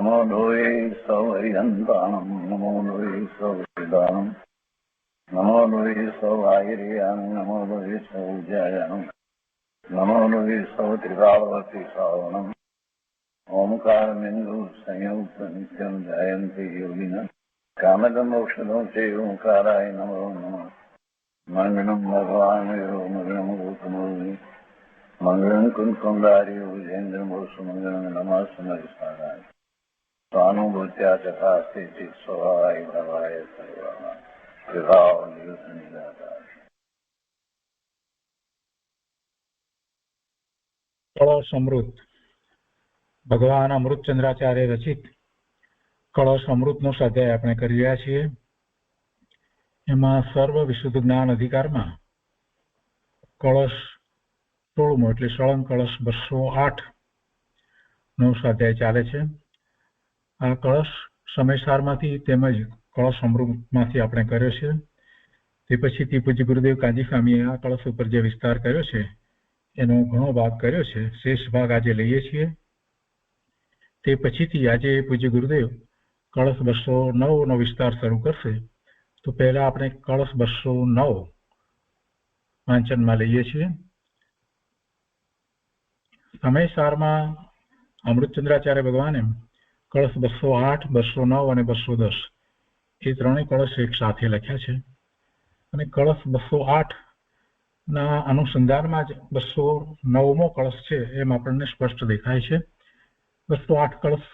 नमो लोये सौहरिहन्ताणं नमो लोये सौहृदानं नमो लोये सौभागिर्यानं नमो लोये सौज्यायानं नमो लोये सौत्रिकावती सावनं ओंकारमिन्दु संयुक्त नित्यं जयन्ति योगिनः कामदमोक्षदं चैव ओंकाराय नमो नमः मंगलम भगवान मंगलम गौतमोनि मंगलम कुंकुमधारी विजेन्द्र सुमंगलम नमः सुमरिसाराय स्वानुभूत्या तथा स्थिति स्वभावाय भवाय सर्वाः विभाव निरुद्ध निराधार। कलश अमृत भगवान अमृतचंद्राचार्य रचित कलश अमृतનો સ્વાધ્યાય આપણે કરી રહ્યા છીએ। એમાં સર્વ વિશુદ્ધ જ્ઞાન અધિકારમાં કળશ 16મો એટલે સળંગ કળશ 208 નો સ્વાધ્યાય ચાલે છે। આ કળશ સમયસારમાંથી તેમજ કળશ અમૃતમાંથી આપણે કર્યો છે। તે પછીથી પૂજ્ય ગુરુદેવ કાજી સ્વામીએ આ કળશ ઉપર જે વિસ્તાર કર્યો છે એનો ઘણો ભાગ કર્યો છે। શેષ ભાગ આજે લઈએ છીએ। તે પછીથી આજે પૂજ્ય ગુરુદેવ કળશ 209 નો વિસ્તાર શરૂ કરશે। તો પહેલા આપણે કળશ 209 વાંચનમાં લઈએ છીએ। સમયસારમાં અમૃતચંદ્રાચાર્ય ભગવાને કળશ 208, 209 અને 210 એ ત્રણેય કળશ એક સાથે લખ્યા છે। અને કળશ 208 ના અનુસંધાનમાં જ 209મો કળશ છે એમ આપણને સ્પષ્ટ દેખાય છે। 208 કળશ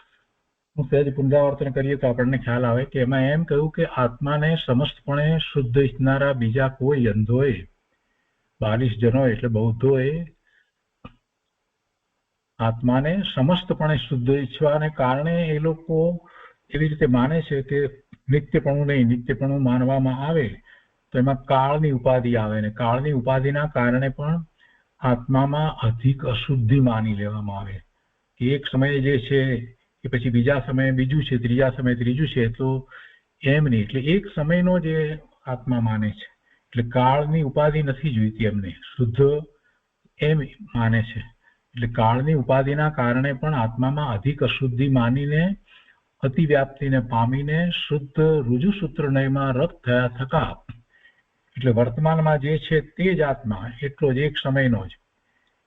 સહેજ પુનરાવર્તન કરીએ તો આપણને ખ્યાલ આવે કે એમાં એમ કહ્યું કે આત્માને સમસ્તપણે શુદ્ધ ઈચ્છનારા બીજા કોઈ અંધોએ 42 જનોએ એટલે બૌદ્ધોએ આત્માને સમસ્તપણે શુદ્ધ ઈચ્છવાને કારણે એ લોકો એવી રીતે માને છે કે નિત્યપણું નહીં, નિત્યપણું માનવામાં આવે તો એમાં કાળની ઉપાધિ આવે ને કાળની ઉપાધિના કારણે પણ આત્મામાં અધિક અશુદ્ધિ માની લેવામાં આવે કે એક સમયે જે છે કે પછી બીજા સમયે બીજું છે, ત્રીજા સમયે ત્રીજું છે, તો એમ નહીં। એટલે એક સમયનો જે આત્મા માને છે એટલે કાળની ઉપાધિ નથી જોઈતી એમને, શુદ્ધ એમ માને છે। એટલે કાળની ઉપાધિના કારણે પણ આત્મામાં અધિક અશુદ્ધિ માનીને અતિવ્યાપ્તિને પામીને શુદ્ધ રુજુસૂત્રનયમાં રત થયા થકા એટલે વર્તમાનમાં જે છે તે જ આત્મા એટલો જ એક સમયનો જ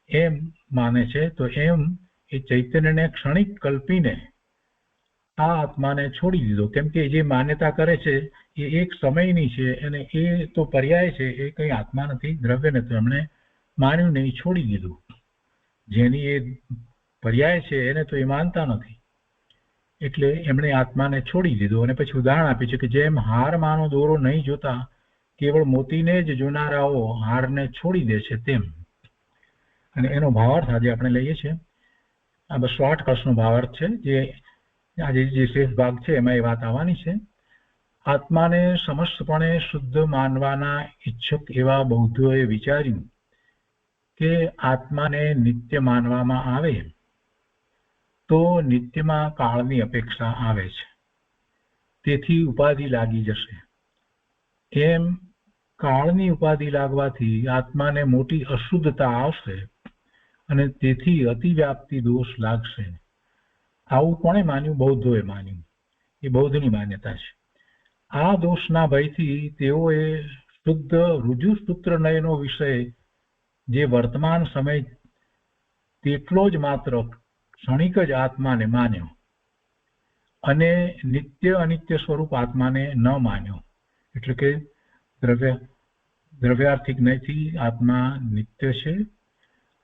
એમ માને છે। તો એમ એ ચૈતન્યને ક્ષણિક કલ્પીને આ આત્માને છોડી દીધો, કેમ કે જે માન્યતા કરે છે એ એક સમયની છે અને એ તો પર્યાય છે, એ કંઈ આત્મા નથી, દ્રવ્ય નથી, એમણે માન્યું નહીં, છોડી દીધું। જેની એ પર્યાય છે એને તો એ માનતા નથી એટલે એમણે આત્માને છોડી દીધો। અને પછી ઉદાહરણ આપ્યું છે કે જેમ હારમાંનો દોરો નહીં જોતા કેવળ મોતીને જ જોનારાઓ હારને છોડી દે છે તેમ। અને એનો ભાવાર્થ આજે આપણે લઈએ છીએ। આ 208 કળશનો ભાવાર્થ છે, જે આજે જે શેષ ભાગ છે એમાં એ વાત આવવાની છે। આત્માને સમસ્તપણે શુદ્ધ માનવાના ઈચ્છક એવા બૌદ્ધોએ વિચાર્યું કે આત્માને નિત્ય માનવામાં આવે તો નિત્યમાં કાળની અપેક્ષા આવે છે, તેથી ઉપાધિ લાગી જશે। એમ કાળની ઉપાધિ લાગવાથી આત્માને મોટી અશુદ્ધતા આવશે અને તેથી અતિવ્યાપ્તિ દોષ લાગશે। આવું કોણે માન્યું? બૌદ્ધોએ માન્યું, એ બૌદ્ધની માન્યતા છે। આ દોષના ભયથી તેઓએ શુદ્ધ રુજુસૂત્રનયનો વિષય જે વર્તમાન સમય તેટલો જ માત્ર ક્ષણિક જ આત્માને માન્યો અને નિત્ય અનિત્ય સ્વરૂપ આત્માને ન માન્યો। એટલે કે દ્રવ્યાર્થિક નયથી આત્મા નિત્ય છે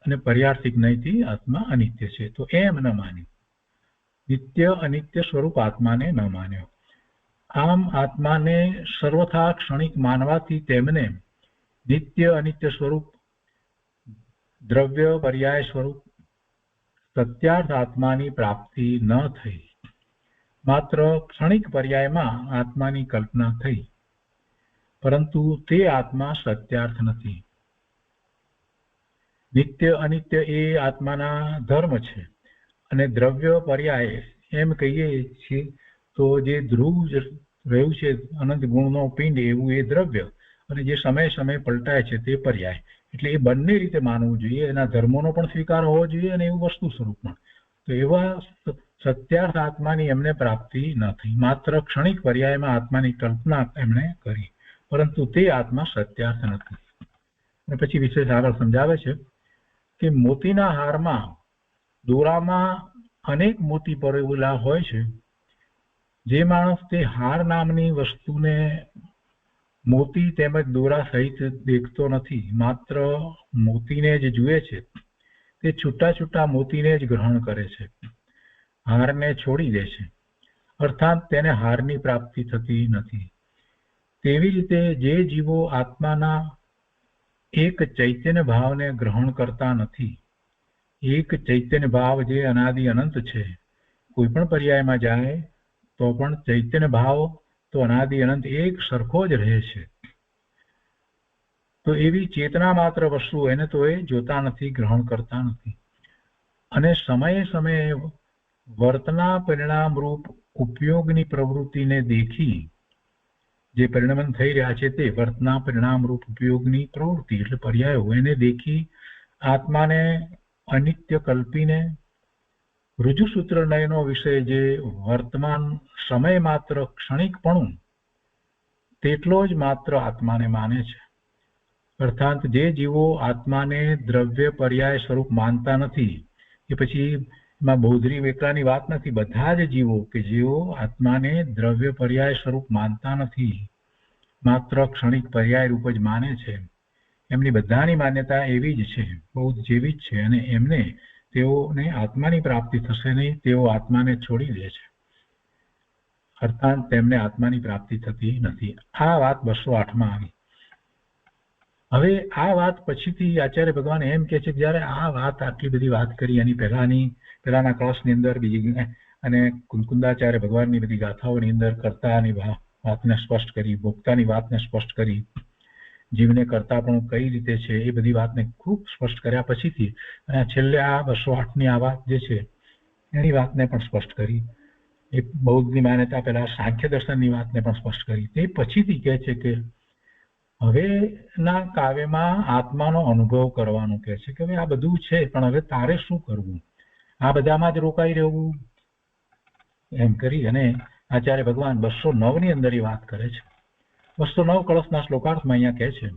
અને પર્યાર્થિક નયથી આત્મા અનિત્ય છે, તો એમ ન માન્યું। નિત્ય અનિત્ય સ્વરૂપ આત્માને ન માન્યો। આમ આત્માને સર્વથા ક્ષણિક માનવાથી તેમને નિત્ય અનિત્ય સ્વરૂપ, દ્રવ્ય પર્યાય સ્વરૂપ સત્યાર્થ આત્માની પ્રાપ્તિ ન થઈ, માત્ર ક્ષણિક પર્યાયમાં આત્માની કલ્પના થઈ, પરંતુ તે આત્મા સત્યાર્થ નથી। નિત્ય અનિત્ય એ આત્માના ધર્મ છે અને દ્રવ્ય પર્યાય એમ કહીએ છીએ તો જે ધ્રુવ રહ્યું છે અનંત ગુણનો પિંડ એવું એ દ્રવ્ય અને જે સમય સમય પલટાય છે તે પર્યાય। એટલે એ બંને રીતે માનવું જોઈએ, એના ધર્મોનો પણ સ્વીકાર હોવો જોઈએ અને એવું વસ્તુ સ્વરૂપ પણ। તો એવા સત્યાર્થ આત્માની એમને પ્રાપ્તિ ન થઈ, માત્ર ક્ષણિક પર્યાયમાં આત્માની કલ્પના એમણે કરી, પરંતુ તે આત્મા સત્યાર્થ નથી. અને પછી વિશેષ આગળ સમજાવે છે કે મોતીના હારમાં દોરામાં અનેક મોતી પરોવેલા હોય છે. જે માણસ તે હાર નામની વસ્તુને મોતી તેમજ દોરા સહિત દેખતો નથી, માત્ર મોતીને જ જુએ છે, તે છૂટા છૂટા મોતીને જ ગ્રહણ કરે છે, હારને છોડી દે છે, અર્થાત તેને હારની પ્રાપ્તિ થતી નથી. તેવી રીતે જે જીવો આત્માના એક ચૈતન્ય ભાવને ગ્રહણ કરતા નથી, એક ચૈતન્ય ભાવ જે અનાદિ અનંત છે, કોઈ પણ પર્યાયમાં જાય તો પણ ચૈતન્ય ભાવ તો અનાદિ અનંત એક સરખો જ રહે છે. તો એવી ચેતના માત્ર વસ્તુ એને તો એ જોતા નથી, ગ્રહણ કરતા નથી. અને સમયે સમયે વર્તના પરિણામ રૂપ ઉપયોગની પ્રવૃત્તિને દેખી, જે પરિણમન થઈ રહ્યા છે તે વર્તના પરિણામ રૂપ ઉપયોગની પ્રવૃત્તિ એટલે પર્યાયો, એને દેખી આત્માને અનિત્ય કલ્પીને ઋજુસૂત્ર નયનો વિષય જે વર્તમાન સમય માત્ર ક્ષણિકપણું તેટલો જ માત્ર આત્માને માને છે. અર્થાત જે જીવો આત્માને દ્રવ્ય પર્યાય સ્વરૂપ માનતા નથી, કે પછી એમાં બૌદ્ધરી એકલાની વાત નથી, બધા જ જીવો કે જેઓ આત્માને દ્રવ્ય પર્યાય સ્વરૂપ માનતા નથી, માત્ર ક્ષણિક પર્યાય રૂપ જ માને છે, એમની બધાની માન્યતા એવી જ છે, બૌદ્ધ જેવી જ છે, અને એમને તેઓને આત્માની પ્રાપ્તિ થશે નહીં, તેઓ આત્માને છોડી દે છે, અર્થાત તેમને આત્માની પ્રાપ્તિ થતી નથી. આ વાત 208માં આવી. હવે આ વાત પછીથી આચાર્ય ભગવાન એમ કે છે કે જયારે આ વાત આટલી બધી વાત કરી, એની પહેલાના કળશની અંદર બીજી અને કુંકુંદાચાર્ય ભગવાનની બધી ગાથાઓની અંદર કર્તાની વાતને સ્પષ્ટ કરી, ભોક્તાની વાતને સ્પષ્ટ કરી, જીવને કરતા પણ કઈ રીતે છે એ બધી વાતને ખૂબ સ્પષ્ટ કર્યા પછીથી અને છેલ્લે આ 208ની આ વાત જે છે એની વાતને પણ સ્પષ્ટ કરી. એ બૌદ્ધની માન્યતા પહેલા સાંખ્ય દર્શનની વાતને પણ સ્પષ્ટ કરી. તે પછીથી કહે છે કે હવેના કાવ્યમાં આત્માનો અનુભવ કરવાનું કહે છે કે હવે આ બધું છે, પણ હવે તારે શું કરવું, આ બધામાં જ રોકાઈ રહેવું, એમ કરી અને આચાર્ય ભગવાન 209ની અંદર એ વાત કરે છે. 209 કળશના શ્લોકાર્થમાં અહીંયા કહે છે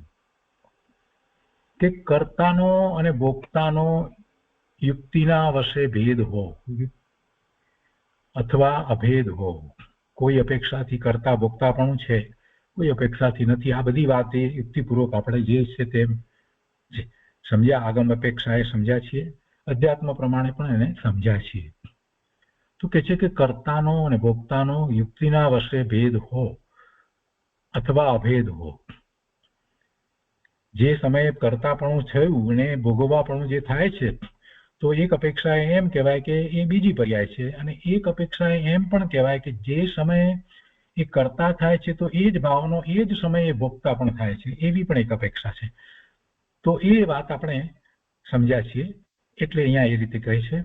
કે કર્તાનો અને ભોક્તાનો યુક્તિના વશે ભેદ હો અથવા અભેદ હો, કોઈ અપેક્ષાથી કરતા ભોક્તાપણું છે, કોઈ અપેક્ષાથી નથી. આ બધી વાત એ યુક્તિપૂર્વક આપણે જે છે તેમ સમજ્યા, આગમ અપેક્ષાએ સમજ્યા છીએ, અધ્યાત્મ પ્રમાણે પણ એને સમજ્યા છીએ. તો કે છે કે કર્તાનો અને ભોક્તાનો યુક્તિના વશે ભેદ હો અથવા અભેદ હો. જે સમયે કર્તાપણું થયું અને ભોગવવાપણું જે થાય છે, તો એક અપેક્ષાએ એમ કહેવાય કે એ બીજી પર્યાય છે, અને એક અપેક્ષાએ એમ પણ કહેવાય કે જે સમયે એ કરતા થાય છે તો એ જ ભાવનો એ જ સમયે ભોગતા પણ થાય છે, એવી પણ એક અપેક્ષા છે. તો એ વાત આપણે સમજ્યા છીએ. એટલે અહીંયા એ રીતે કહે છે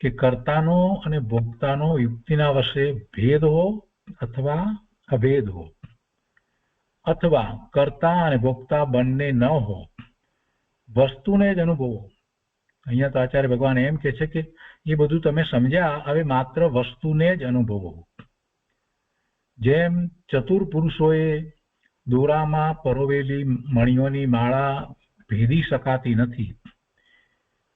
કે કર્તાનો અને ભોગતાનો યુક્તિના વશે ભેદ હો અથવા અભેદ હો, અથવા કર્તા અને ભોગતા બંને ન હો, વસ્તુને જ અનુભવો. અહીંયા તો આચાર્ય ભગવાન એમ કે છે કે એ બધું તમે સમજ્યા, હવે માત્ર વસ્તુને જ અનુભવો. જેમ ચતુર પુરુષોએ દોરામાં પરોવેલી મણીઓની માળા ભેદી શકાતી નથી,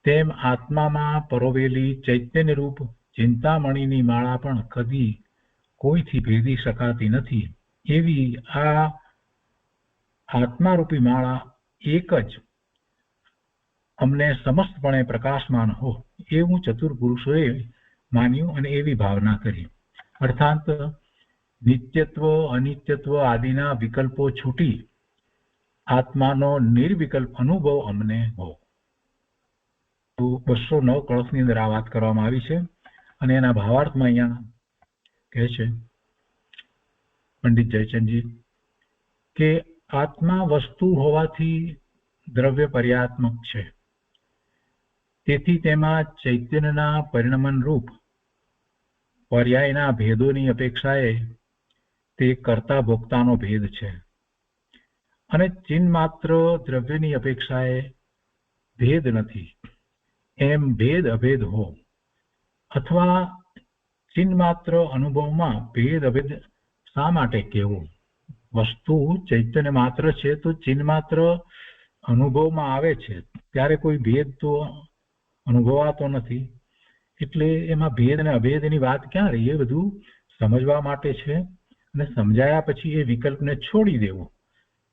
તેમ આત્મામાં પરોવેલી ચૈતન્ય રૂપ ચિંતામણીની માળા પણ કદી કોઈથી ભેદી શકાતી નથી. એવી આ આત્મારૂપી માળા એક જ અમને સમસ્તપણે પ્રકાશમાન હો, એવું ચતુર પુરુષોએ માન્યું અને એવી ભાવના કરી. અર્થાત નિત્યત્વ અનિત્યત્વ આદિના વિકલ્પો છૂટી આત્માનો નિર્વિકલ્પ અનુભવ અમને હો. તો 209 કળશની અંદર આ વાત કરવામાં આવી છે. અને એના ભાવાર્થમાં અહીંયા કહે છે પંડિત જયચંદજી કે આત્મા વસ્તુ હોવાથી દ્રવ્ય પર્યાત્મક છે, તેથી તેમાં ચૈતન્યના પરિણમન રૂપ પર્યાયના ભેદોની અપેક્ષાએ તે કરતા ભોગતાનો ભેદ છે, અને ચિન્હ માત્ર દ્રવ્યની અપેક્ષાએ ભેદ નથી. એમ ભેદ અભેદ હો અથવા ચિન્હ માત્ર અનુભવમાં ભેદ અભેદ શા માટે કહેવું? વસ્તુ ચૈતન્ય માત્ર છે તો ચિન્હ માત્ર અનુભવમાં આવે છે ત્યારે કોઈ ભેદ તો અનુભવાતો નથી, એટલે એમાં ભેદ અને અભેદની વાત ક્યાં રહી? એ બધું સમજવા માટે છે, અને સમજાયા પછી એ વિકલ્પને છોડી દેવો,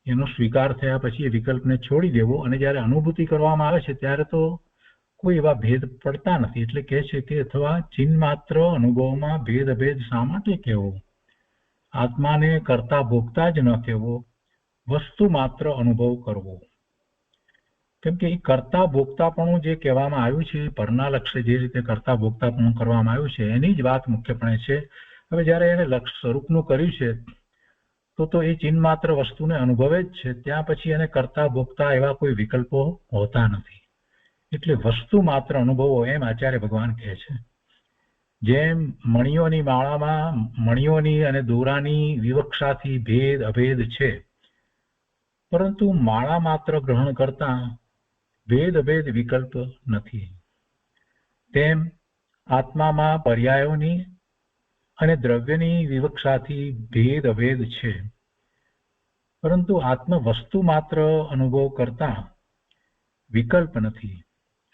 એનો સ્વીકાર થયા પછી એ વિકલ્પને છોડી દેવો, અને જ્યારે અનુભૂતિ કરવામાં આવે છે ત્યારે તો કોઈ એવા ભેદ પડતા નથી. એટલે કહે છે કે અથવા ચિન્હ માત્ર અનુભવમાં ભેદ અભેદ શા માટે કહેવો? આત્માને કરતા ભોગતા જ ન કહેવો, વસ્તુ માત્ર અનુભવ કરવો. કેમ કે એ કરતા ભોગતાપણું જે કહેવામાં આવ્યું છે, પરના લક્ષ્ય જે રીતે કરતા ભોગતાપણું કરવામાં આવ્યું છે એની જ વાત મુખ્યપણે છે. હવે જ્યારે એને લક્ષ્ય સ્વરૂપનું કર્યું છે તો એ ચિન્હ માત્ર વસ્તુને અનુભવે જ છે, ત્યાં પછી એને કરતા ભોગતા એવા કોઈ વિકલ્પો હોતા નથી. એટલે વસ્તુ માત્ર અનુભવો, એમ આચાર્ય ભગવાન કહે છે. જેમ મણીઓની માળામાં મણીઓની અને દોરાની વિવક્ષાથી ભેદ અભેદ છે, પરંતુ માળા માત્ર ગ્રહણ કરતા ભેદ અભેદ વિકલ્પ નથી. તેમ આત્મામાં પર્યાયોની અને દ્રવ્યની વિવક્ષાથી ભેદ અભેદ છે, પરંતુ આત્મ વસ્તુ માત્ર અનુભવ કરતા વિકલ્પ નથી.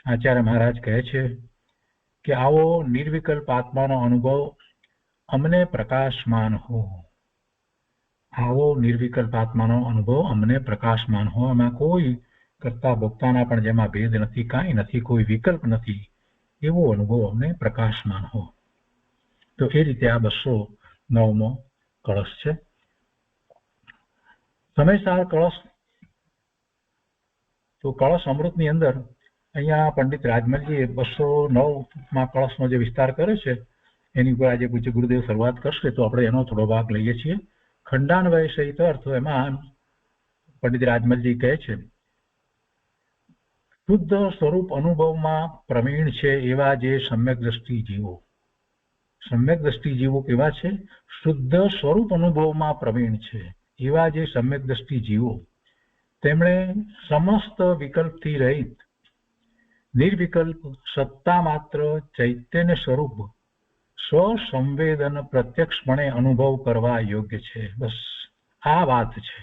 આચાર્ય મહારાજ કહે છે કે આવો નિર્વિકલ્પ આત્માનો અનુભવ અમને પ્રકાશમાન હો. આવો નિર્વિકલ્પ આત્માનો અનુભવ અમને પ્રકાશમાન હો. એમાં કોઈ કરતા ભોગતાના પણ જેમાં ભેદ નથી, કાંઈ નથી, કોઈ વિકલ્પ નથી, એવો અનુભવ અમને પ્રકાશમાન હો. તો એ રીતે આ 209મો કળશ છે. સમયસાર કળશ. તો કળશ અમૃતની અંદર અહીંયા પંડિત રાજમલજીએ 209માં કળશનો જે વિસ્તાર કર્યો છે એની ઉપર આજે પૂજ્ય ગુરુદેવ શરૂઆત કરશે, તો આપણે એનો થોડો ભાગ લઈએ છીએ. ખંડાન્વય સહિત અર્થ. એમાં પંડિત રાજમલજી કહે છે, શુદ્ધ સ્વરૂપ અનુભવમાં પ્રવીણ છે એવા જે સમ્યક દ્રષ્ટિ જીવો. સમ્યક દ્રષ્ટિ જીવો કેવા છે? શુદ્ધ સ્વરૂપ અનુભવમાં પ્રવીણ છે એવા જે સમ્યક દ્રષ્ટિ જીવો, તેમણે સમસ્ત વિકલ્પથી રહિત નિર્વિકલ્પ સત્તા માત્ર ચૈતન્ય સ્વરૂપ સ્વસંવેદન પ્રત્યક્ષપણે અનુભવ કરવા યોગ્ય છે. બસ આ વાત છે.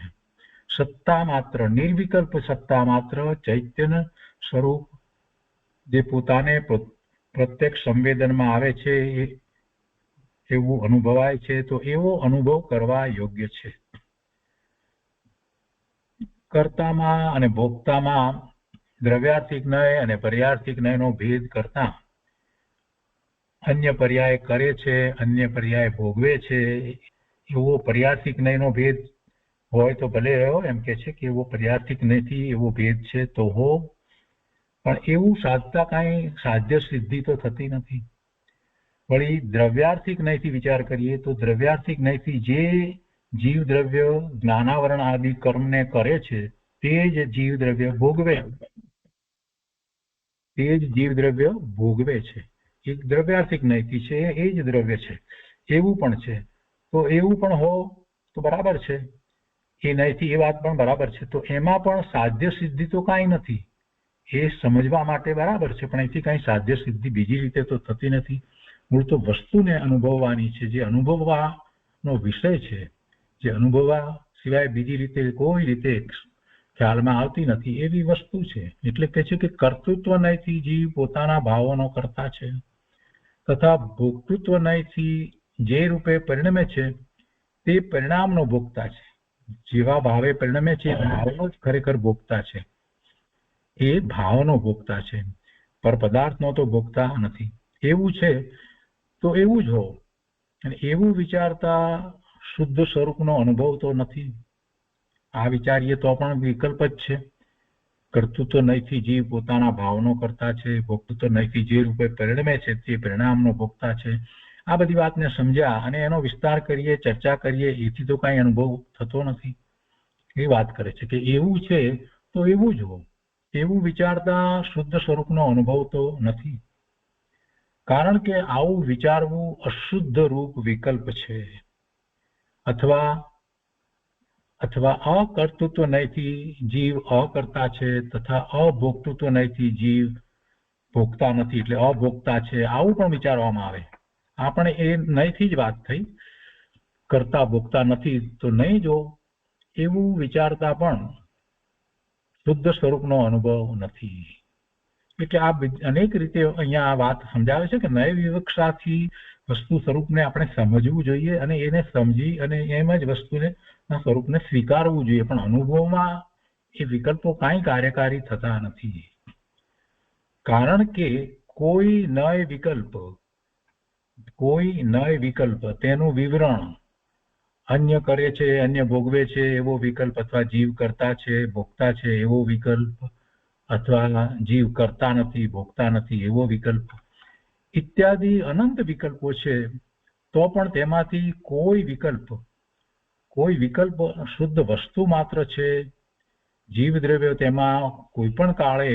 સત્તા માત્ર, નિર્વિકલ્પ સત્તા માત્ર ચૈતન્ય સ્વરૂપ જે પોતાને પ્રત્યક્ષ સંવેદનમાં આવે છે, એવું અનુભવાય છે, તો એવો અનુભવ કરવા યોગ્ય છે. કર્તામાં અને ભોગતામાં દ્રવ્યાર્થિક નય અને પર્યાર્થિક નયનો ભેદ કરતા અન્ય પર્યાય કરે છે, અન્ય પર્યાય ભોગવે છે, એવો પર્યાર્થિક નયનો ભેદ હોય તો ભલે રહ્યો, એમ કે છે કે એવો પર્યાર્થિક નયથી એવો ભેદ છે તો હો, પણ એવું સાધતા કાંઈ સાધ્ય સિદ્ધિ તો થતી નથી. વળી દ્રવ્યાર્થિક નયથી વિચાર કરીએ તો દ્રવ્યાર્થિક નયથી જે જીવ દ્રવ્ય જ્ઞાનાવરણ આદિ કર્મને કરે છે તે જ જીવ દ્રવ્ય ભોગવે, તે જ જીવ દ્રવ્ય ભોગવે છે. એક દ્રવ્યાર્થિક નયથી છે એ જ દ્રવ્ય છે, એવું પણ છે. તો એવું પણ હો તો બરાબર છે, એ નયથી એ વાત પણ બરાબર છે. તો એમાં પણ સાધ્ય સિદ્ધિ તો કાંઈ નથી, એ સમજવા માટે બરાબર છે, પણ એથી કાંઈ સાધ્ય સિદ્ધિ બીજી રીતે તો થતી નથી. મૂળ તો વસ્તુને અનુભવવાની છે, જે અનુભવવાનો વિષય છે, જે અનુભવવા સિવાય બીજી રીતે કોઈ રીતે ખ્યાલમાં આવતી નથી, એવી વસ્તુ છે. એટલે કહે છે કે કર્તૃત્વ નયથી જીવ પોતાના ભાવોનો કરતા છે, તથા ભોક્તૃત્વ નયથી જે રૂપે પરિણમે છે તે પરિણામનો ભોગતા છે. જેવા ભાવે પરિણમે છે એ ભાવનો જ ખરેખર ભોગતા છે, એ ભાવનો ભોગતા છે, પર પદાર્થનો તો ભોગતા નથી. એવું છે તો એવું જ હો, અને એવું વિચારતા શુદ્ધ સ્વરૂપનો અનુભવ તો નથી. આ વિચારીએ તો પણ વિકલ્પ જ છે. કર્તૃત્વ નયથી જીવ પોતાના ભાવનો કરતા છે, ભોક્તૃત્વ નયથી જે રૂપે પરિણમે છે તે પરિણામનો ભોગતા છે. આ બધી વાતને સમજ્યા અને એનો વિસ્તાર કરીએ, ચર્ચા કરીએ, એથી તો કાંઈ અનુભવ થતો નથી. એ વાત કરે છે કે એવું છે તો એવું જ હો, એવું વિચારતા શુદ્ધ સ્વરૂપનો અનુભવ તો નથી. કારણ કે આવું વિચારવું અશુદ્ધ રૂપ વિકલ્પ છે. અથવા અકર્તૃત્વ નયથી જીવ અકર્તા છે, તથા અભોક્તૃત્વ નયથી જીવ ભોગતા નથી, એટલે અભોગતા છે, આવું પણ વિચારવામાં આવે. આ પણ એ નહીંથી જ વાત થઈ. કરતા ભોગતા નથી તો નહીં જો એવું વિચારતા પણ શુદ્ધ સ્વરૂપનો અનુભવ નથી. એટલે આ અનેક રીતે અહીંયા આ વાત સમજાવે છે કે નય વિવક્ષાથી વસ્તુ સ્વરૂપને આપણે સમજવું જોઈએ અને એને સમજી અને એમ જ વસ્તુને સ્વરૂપને સ્વીકારવું જોઈએ. પણ અનુભવમાં એ વિકલ્પો કાંઈ કાર્યકારી થતા નથી, કારણ કે કોઈ નય વિકલ્પ તેનું વિવરણ અન્ય કરે છે, અન્ય ભોગવે છે એવો વિકલ્પ, અથવા જીવ કરતા છે ભોગતા છે એવો વિકલ્પ, અથવા જીવ કરતા નથી ભોગતા નથી એવો વિકલ્પ ઇત્યાદિ અનંત વિકલ્પો છે. તો પણ તેમાંથી કોઈ વિકલ્પ શુદ્ધ વસ્તુ માત્ર છે. જીવ દ્રવ્ય તેમાં કોઈ પણ કાળે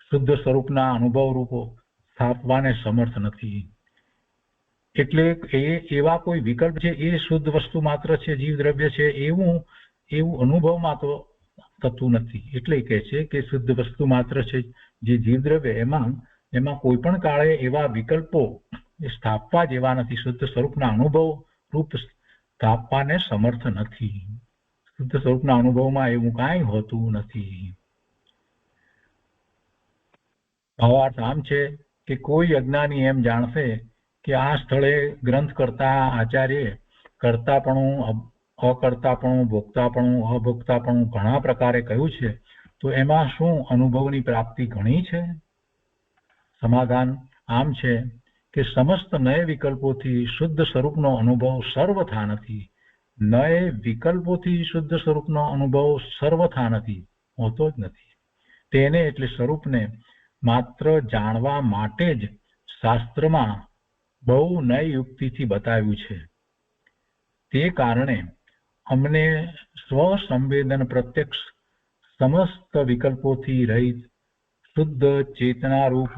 શુદ્ધ સ્વરૂપના અનુભવ રૂપો સ્થાપવાને સમર્થ નથી. એટલે એવા કોઈ વિકલ્પ છે એ શુદ્ધ વસ્તુ માત્ર છે, જીવ દ્રવ્ય છે એવું અનુભવમાં તો થતું નથી. એટલે કહે છે કે શુદ્ધ વસ્તુ માત્ર છે જે જીવ દ્રવ્ય, એમાં કોઈ પણ કાળે એવા વિકલ્પો સ્થાપવા જેવા નથી, શુદ્ધ સ્વરૂપના અનુભવ રૂપ સ્થાપવાને સમર્થ નથી. શુદ્ધ સ્વરૂપના અનુભવમાં એવું કાંઈ હોતું નથી. ભાવાર્થ આમ છે કે કોઈ અજ્ઞાની એમ જાણશે કે આ સ્થળે ગ્રંથ કરતા આચાર્ય કરતાપણું, અકર્તાપણું, ભોગતાપણું, અભોગતાપણું ઘણા પ્રકારે કહ્યું છે, તો એમાં શું અનુભવની પ્રાપ્તિ ઘણી છે? સમાધાન આમ છે કે સમસ્ત નય વિકલ્પોથી શુદ્ધ સ્વરૂપનો અનુભવ સર્વથા નથી. નય વિકલ્પોથી શુદ્ધ સ્વરૂપનો અનુભવ સર્વથા નથી, હોતો જ નથી. તેને એટલે સ્વરૂપને માત્ર જાણવા માટે જ શાસ્ત્રમાં બહુ નય યુક્તિથી બતાવ્યું છે. તે કારણે અમને સ્વસંવેદન પ્રત્યક્ષ સમસ્ત વિકલ્પોથી રહિત શુદ્ધ ચેતનારૂપ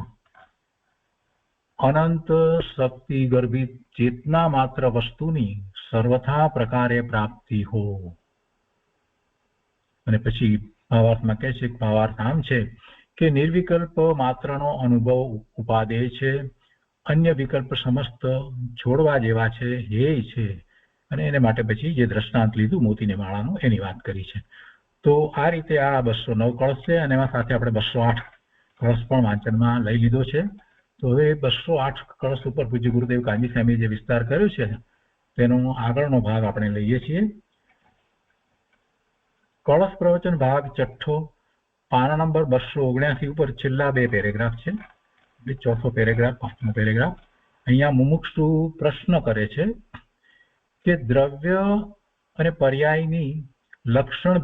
અનંત શક્તિ ગર્ભિત ચેતના માત્ર વસ્તુની સર્વથા પ્રકારે પ્રાપ્તિ હો. અને પછી ભાવાર્થમાં કહે છે, ભાવાર્થ આમ છે કે નિર્વિકલ્પ માત્રનો અનુભવ ઉપાદેય છે, અન્ય વિકલ્પ સમસ્ત છોડવા જેવા છે, હેય છે. અને એને માટે પછી જે દ્રષ્ટાંત લીધું મોતીની માળાનું એની વાત કરી છે. તો આ રીતે આ 209 કળશ છે અને એમાં સાથે આપણે 208 કળશ પણ વાંચનમાં લઈ લીધો છે. તો હવે 208 કળશ ઉપર પૂજ્ય ગુરુદેવ કાંજી સ્વામીએ જે વિસ્તાર કર્યો છે તેનો આગળનો ભાગ આપણે લઈએ છીએ. કળશ પ્રવચન ભાગ 6, પાના નંબર 279 ઉપર છેલ્લા 2 પેરેગ્રાફ છે. એટલે ચોથો પેરેગ્રાફ, પાંચમો પેરેગ્રાફ. અહીંયા મુમુક્ષુ પ્રશ્ન કરે છે કે દ્રવ્ય અને પર્યાયની લક્ષણ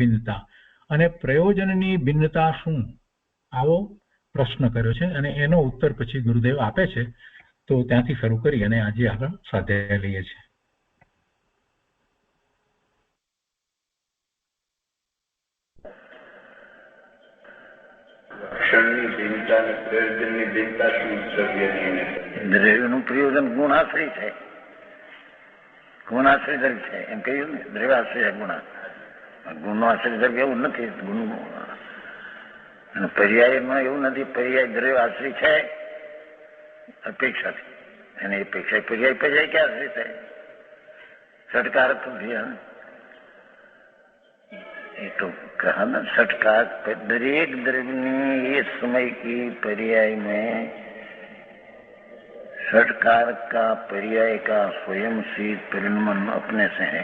ભિન્નતા અને પ્રયોજનની ભિન્નતા શું? આવો પ્રશ્ન કર્યો છે અને એનો ઉત્તર પછી ગુરુદેવ આપે છે. તો ત્યાંથી શરૂ કરી અને આજે આગળ સ્વાધ્યાય લઈએ છીએ. દ્રવ્યનું પ્રયોજન ગુણાશ્રય છે, ગુણાશ્રય ધર્મ છે એમ કહ્યું ને. દ્રવ્યાશ્રય ગુણનો આશ્રય ધર્મ એવું નથી. ગુણ પર્યાયમાં એવું નથી. પર્યાય દ્રવ્યાશ્રય છે અપેક્ષાથી, અને અપેક્ષા પર્યાય ક્યાં આશ્રય થાય? षटकारक ये तो कहा ना, षटकारक दरेक द्रव्य ये समय की पर्याय में षटकारक का पर्याय का स्वयं सिद्ध परिणमन अपने से है.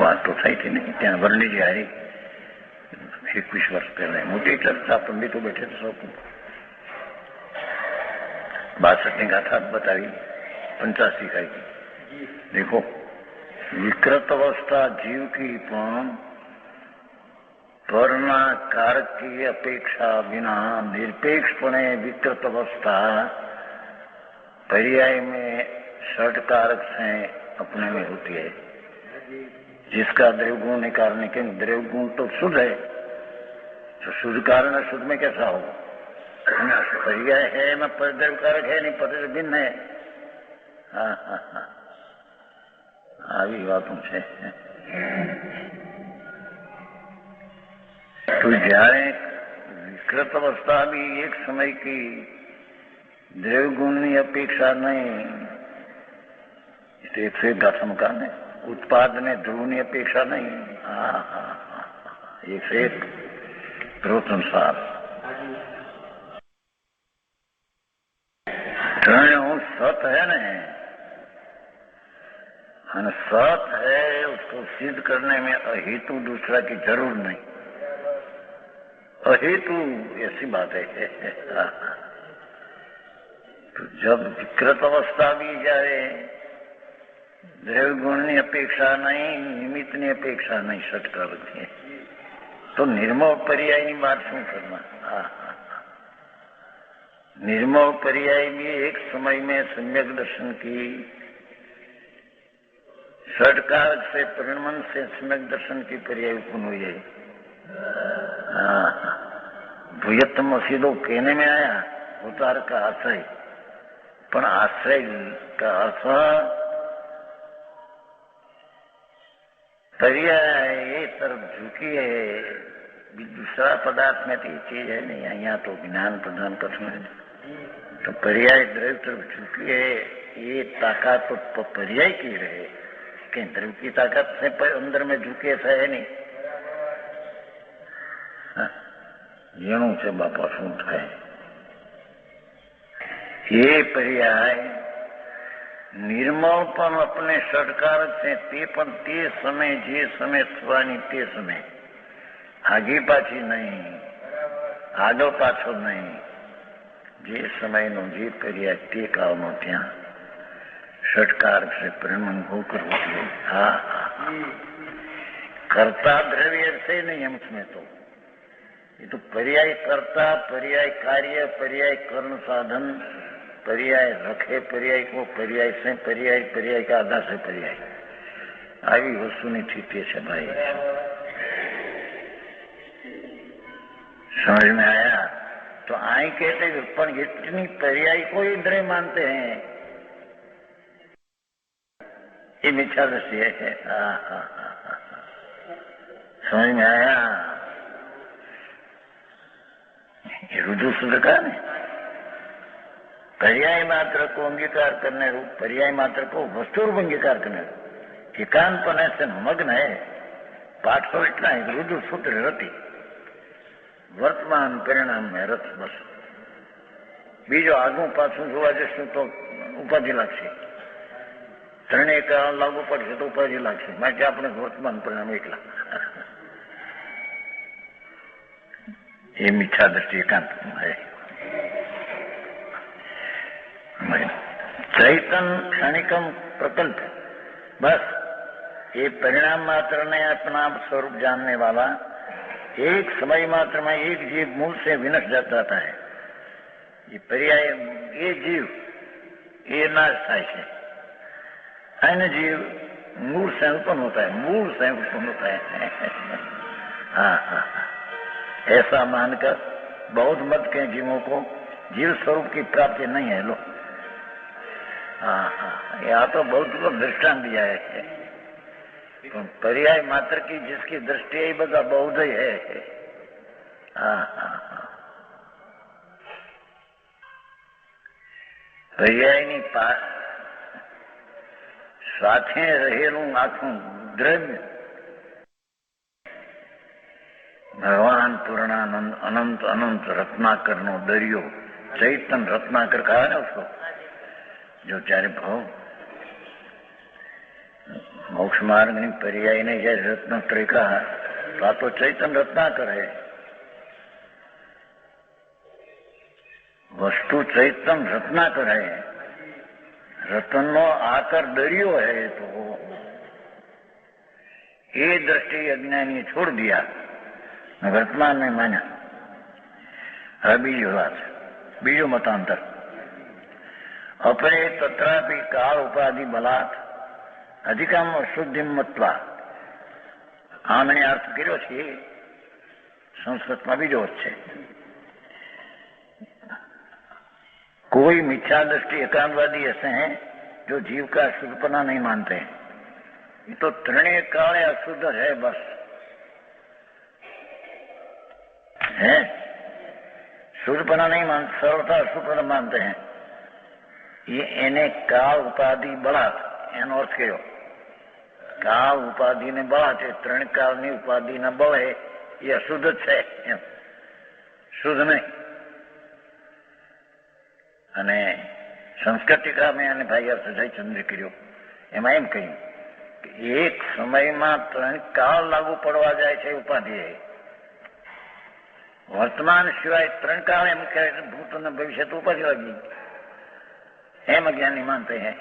વાત તો થઈ હતી ને ત્યાં વરણીજી હારી 21 વર્ષ પહેલા મોટી ચર્ચા પંડિતો બેઠે તો સૌ 62 गाथा बताई 85 का की. देखो विकृत अवस्था जीव की परना कारक की अपेक्षा बिना निरपेक्षपणे विकृत अवस्था पर्याय में षट कारक से अपने में होती है. जिसका द्रव्यगुण के कारण, क्योंकि द्रव्यगुण तो शुद्ध है, तो शुद्ध कारण शुद्ध में कैसा होगा? पर्याय है में परद्रव्य कारक है नहीं, परद्रव्य भिन्न है. हाँ हाँ हाँ આવી વાતો છે. તો तो જ્યારે વિકૃત અવસ્થા भी एक समय की દ્રવ્ય ગુણની અપેક્ષા નહીં, તો 101 ગાથામાં કહા ને, ઉત્પાદ ને ધ્રુવની અપેક્ષા નહીં. હા હા 101 ધ્રુવ સંસાર ત્રણ सत है न, और सत है उसको सिद्ध करने में अहेतु दूसरा की जरूर नहीं. अहेतु ऐसी बात है. तो जब विकृत अवस्था भी जाए, द्रव्य गुण की अपेक्षा नहीं, निमित्त की अपेक्षा नहीं, षटकार की, तो निर्मोह पर्याय की बात शू करना. निर्मोह पर्याय भी एक समय में सम्यक दर्शन की, षटकार से परिणमन से सम्यक दर्शन की पर्याय उत्पन्न हुई है. भूयत्तम सीधो कहने में आया उतार का आश्रय, पर आश्रय का अर्थ पर्याय ये तरफ झुकी है. दूसरा पदार्थ में तो ये चीज है नहीं, यहाँ तो ज्ञान प्रधान कथन है. तो पर्याय द्रव्य तरफ झुकी है, ये ताकत तो पर्याय की रहे, कहीं द्रव्य की ताकत से अंदर में झुके ऐसा है नहीं. જેણું છે બાપા શું થાય. ये पर्याय निर्मल पण अपने षटकारक છે, તે પણ તે સમય જે સમય થવાની તે સમય, આગે પાછી નહીં, આગળ પાછો નહીં. જે સમયનો જે पर्याय તે કાળનો ત્યાં षटकारक से परिणमन होकर होती. हाँ कर्ता द्रव्य से नहीं हम उसमें, तो ये तो पर्याय कर्ता, पर्याय कार्य, पर्याय कर्ण साधन, पर्याय रखे पर्याय को, पर्याय से पर्याय, पर्याय का आधार से पर्याय, આવી વસ્તુની સ્થિતિ છે ભાઈ. समझ में आया? तो आई कहते पर इतनी पर्याय को ही द्रव्य मानते हैं, ये मिथ्या दृष्टि है. समझ में आया? ये रुजु सूत्र का नहीं, पर्याय मात्र को अंगीकार करने रूप, पर्याय मात्र को वस्तु रूप अंगीकार करने रूप एकांतपने से मग्न है. पाठ तो इतना है, रुजु सूत्र रति वर्तमान परिणाम में रथ बस. बीजो आगू पाछू जोवा जशु तो उपाधि लागशे, ત્રણેય કારણ લાગુ પડશે તો ઉપાધિ લાગશે. માટે આપણે વર્તમાન પરિણામ એકલા. ये मिथ्या दृष्टि एकांत है. चैतन क्षणिकम प्रकल्प, बस ये परिणाम मात्र ने अपना स्वरूप जानने वाला एक समय मात्र में एक जीव मूल से विनष्ट जाता है. ये पर्याय, ये जीव ये नाश થાય છે, अन्य जीव मूल से उत्पन्न होता है, मूल से उत्पन्न होता है. हाँ हाँ, ऐसा मानकर बौद्ध मत के जीवों को जीव स्वरूप की प्राप्ति नहीं है. लो हाँ हाँ, यहाँ तो बौद्ध को दृष्टांत दिया है. तो पर्याय मात्र की जिसकी दृष्टि है बता बौद्ध ही है. हाँ हाँ हाँ, पर्यायनी સાથે રહેલું આખું દ્રવ્ય ભગવાન પૂર્ણાનંદ अनंत अनंत रत्नाकर नो दरियो, चैतन रत्नाकर कहा ना उसको, जो चारे भाव मोक्ष मार्ग नहीं पर्याय नहीं जैसे रत्नत्रय कहा, तो चैतन रत्नाकर है. वस्तु चैतन रत्नाकर है, रतन नो आकर दरियो है. तो ये दृष्टि अज्ञानी छोड़ दिया, वर्तमान में माना. હવે બીજી વાત, બીજો મતાંતર, अपरे तत्रापि काल उपाधि बलात् अधिकम अशुद्धिम मत्वा. આમને અર્થ કર્યો છે સંસ્કૃતમાં બીજો છે. कोई मिथ्या दृष्टि एकांतवादी ऐसे हैं जो जीव का अशुद्धपना नहीं मानते हैं. ये तो त्रणीय काल अशुद्ध है बस. शुद्धपना नहीं मानते, सरलता शुद्धपना मानते हैं। ये એને કાળ ઉપાધિ બળાટ, એનો અર્થ કયો? કાળ ઉપાધિને બળાટ, ત્રણ કાળની ઉપાધિના બળે એ અશુદ્ધ છે, એમ શુદ્ધ નહીં. અને સંસ્કૃત ટીકા મેં અને ભાઈ જયચંદ્ર કર્યો, એમાં એમ કહ્યું કે એક સમયમાં ત્રણ કાળ લાગુ પડવા જાય છે ઉપાધિ. વર્તમાન સિવાય ત્રણ કાળ એમ કહે ભૂત અને ભવિષ્ય તો ઉપાધિ લાગી, એમ અજ્ઞાની માનते हैं.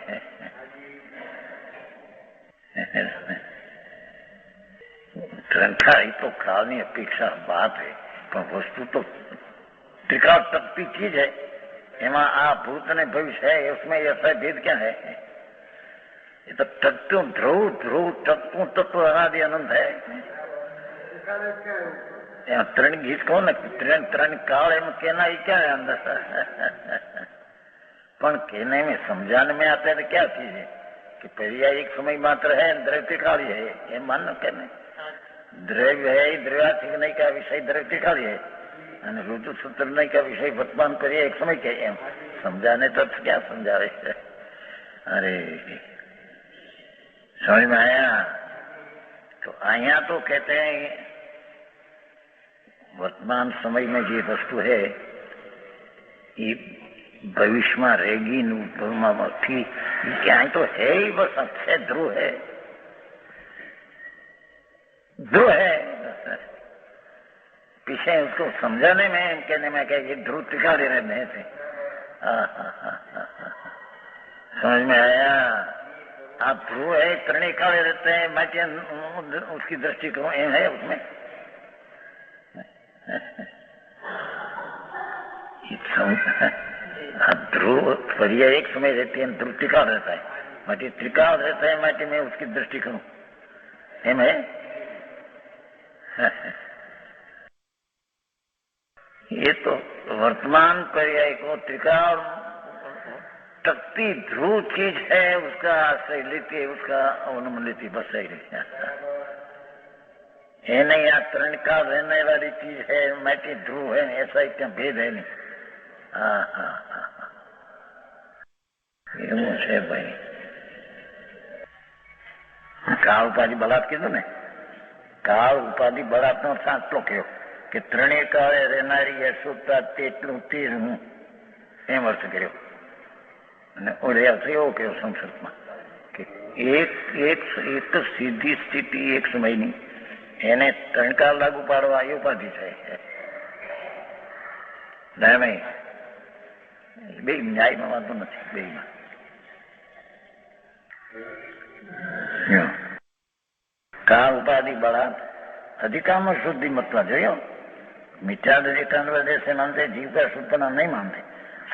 ત્રણ तो कालनी अपेक्षा बात है, पर वस्तु तो त्रिकाल तकती चीज है. एमा आ भूत ने भविष्य है, उसमें ऐसा भेद क्या है? ये तो तत्व ध्रुव ध्रुव तत्व तत्व अनादि अनंत है. त्रण गीत कहो न, त्रण काल एम कहना ही क्या है अंदर? पण कहने में समझाने में आता है तो क्या चीज है कि पर्याय एक समय मात्र है, द्रव्य काली है, ये मानना कहने. द्रव्य है, द्रव्यात्मिक नहीं का विषय द्रव्य काली है, અને ઋતુ સૂત્ર નહીં का विषय वर्तमान કરીએ एक समय के, एम समझाने तो क्या समझा रहे है? अरे समझ में आया? तो आया तो कहते हैं वर्तमान समय में जो वस्तु है ये भविष्य में रहेगी, थी क्या तो है ही, बस अच्छे ध्रुव है, ध्रुव है. पीछे उसको समझाने में कहने में क्या ये ध्रुव टिकाड़े रहने थे. समझ में आया? आप ध्रुव है, त्रणेय काले रहते हैं, मैं क्या उसकी दृष्टि करूं, एम है उसमें? ध्रुव पर्याय एक समय रहती है, ध्रुव त्रिकाल रहता है, माटी त्रिकाल रहता है, माटी में उसकी दृष्टि करूं, एम है? ये तो वर्तमान पर्याय को त्रिकाल तकती ध्रुव चीज है, उसका आश्रय लेती है, उसका अवलंबन लेती, बस सही रही. ये नहीं या त्रण काल रहने वाली चीज है, माटी ध्रुव है, ऐसा इतना भेद है नहीं. એવું છે ભાઈ. કાળ ઉપાધિ બળાટ કીધું ને, કાળ ઉપાધિ બળાટનો સાચો કયો કે ત્રણેય કાળે રહેનારી અશુદ્ધતા તેટલું તે જ હું, એમ અર્થ કર્યો. અને ઓળે અર્થ એવો કયો સંસ્કૃતમાં કે એક સીધી સ્થિતિ એક સમયની, એને ત્રણ કાળ લાગુ પાડવા એ ઉપાધિ છે. બે ન્યાયમાં વાંધો નથી, બેમાં. કાળ ઉપાધિ બળાટ अधिकांश शुद्धि मतलब जो मिथ्या से मानते, जीव का अशुद्धपना नहीं मानते,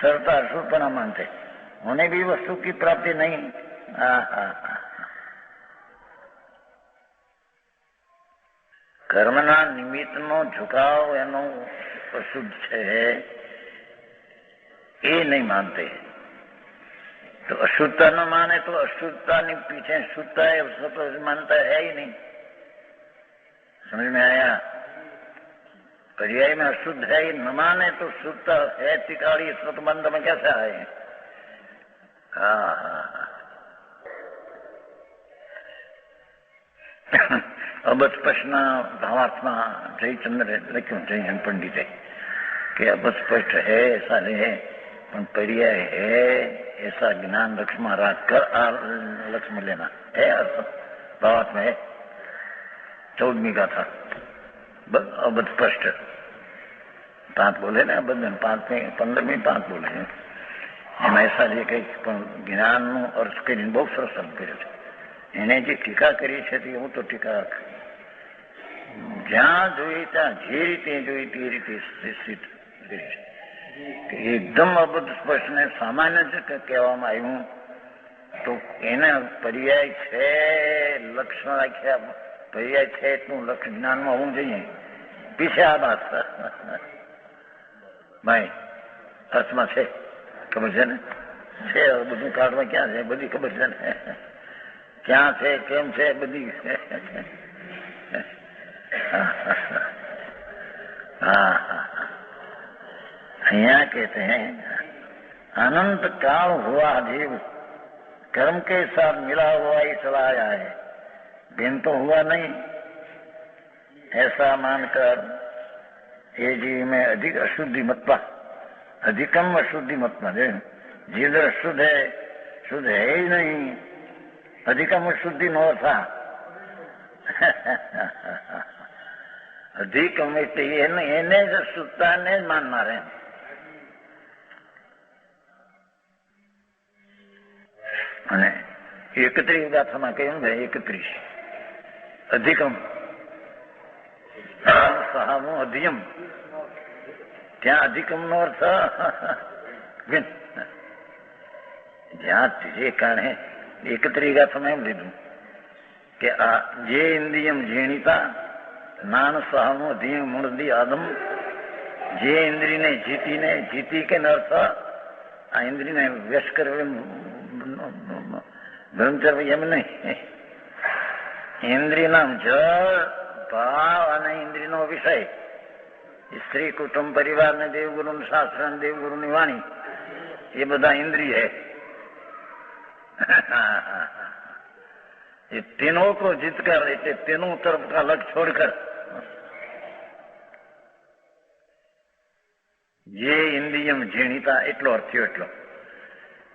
सरलता अशुद्धपना मानते, उन्हें भी वस्तु की प्राप्ति नहीं. कर्मना निमित्तनो झुकाव एनो अशुद्ध है, ये नहीं मानते. तो अशुद्धता न माने तो अशुद्धता पीछे शुद्धता है, उसको तो मानता है ही नहीं. समझ में आया? पर्याय में अशुद्ध है ये न माने तो शुद्ध है तिकाड़ी, इसको तो बंध में कैसे आए? અબસ્પષ્ટના ભાવાર્થમાં જયચંદ્ર લખ્યું, જયચંદ પંડિતે કે અબસ્પષ્ટ है ऐसा है, पर पर्याय है ऐसा ज्ञान लक्ष्य में रख कर लक्ष्य में लेना है. अर्थ भावार्थ में है. 14वीं का था अबध स्पष्ट 5 बोले ना, अबध 5 में 15वीं 5 बोले हैं. એમાં ऐसा જે કંઈક પણ જ્ઞાનનો અર્થ કરીને બહુ સરસ શબ્દ કર્યો છે. એને જે ટીકા કરી છે તે હું તો ટીકા જ્યાં જોઈ ત્યાં જે રીતે જોઈ તે રીતે સ્થિત કરી છે. એકદમ અબધ સ્પષ્ટ ને સામાન્ય જ કહેવામાં આવ્યું તો એના પર્યાય છે, લક્ષણ રાખ્યા, पर्याय છે એટલું લક્ષ જ્ઞાનમાં હોવું જોઈએ. પીછે આ વાત ભાઈ અર્થમાં છે, ખબર છે ને? છે બધું કાઢવા ક્યાં છે, બધી ખબર છે ને, ક્યાં છે, કેમ છે, બધી. यहाँ कहते हैं अनंत काल हुआ जीव, कर्म के साथ मिला हुआ ही चला आया है, भिन्न तो हुआ नहीं। ऐसा मानकर ये जीव में अधिक अशुद्धि मत, अधिकम अशुद्धि मत, जीव शुद्ध है ही नहीं, अधिकम अशुद्धि नो था। अधिकम એટલે એને જ શુદ્ધતાને જ માનનાર એમ। અને 31 ગાથામાં કહ્યું ને 31 અધિકમ સહામું અધિયમ, ત્યાં અધિકમ નો અર્થ જ્યાં જે કારણે 31 ગાથામાં એમ લીધું કે આ જે ઇન્દ્રિયમ ઝીણીતા નાન સહાનું અધિયમ મૂળદી આદમ, જે ઇન્દ્રિયને જીતી કે અર્થ આ ઇન્દ્રિયને વ્યસ કરવે બ્રહ્મચર્ય એમ નહીં, ઇન્દ્રિયના જળ ભાવ અને ઇન્દ્રિયનો વિષય, સ્ત્રી કુટુંબ પરિવાર ને દેવગુરુ શાસ્ત્ર ને દેવગુરુની વાણી એ બધા ઇન્દ્રિય है। ये तीनों को जीत कर, तीनों तरफ का लग छोड़कर ये इंद्रियम झीणीता એટલો અર્થ થયો એટલો।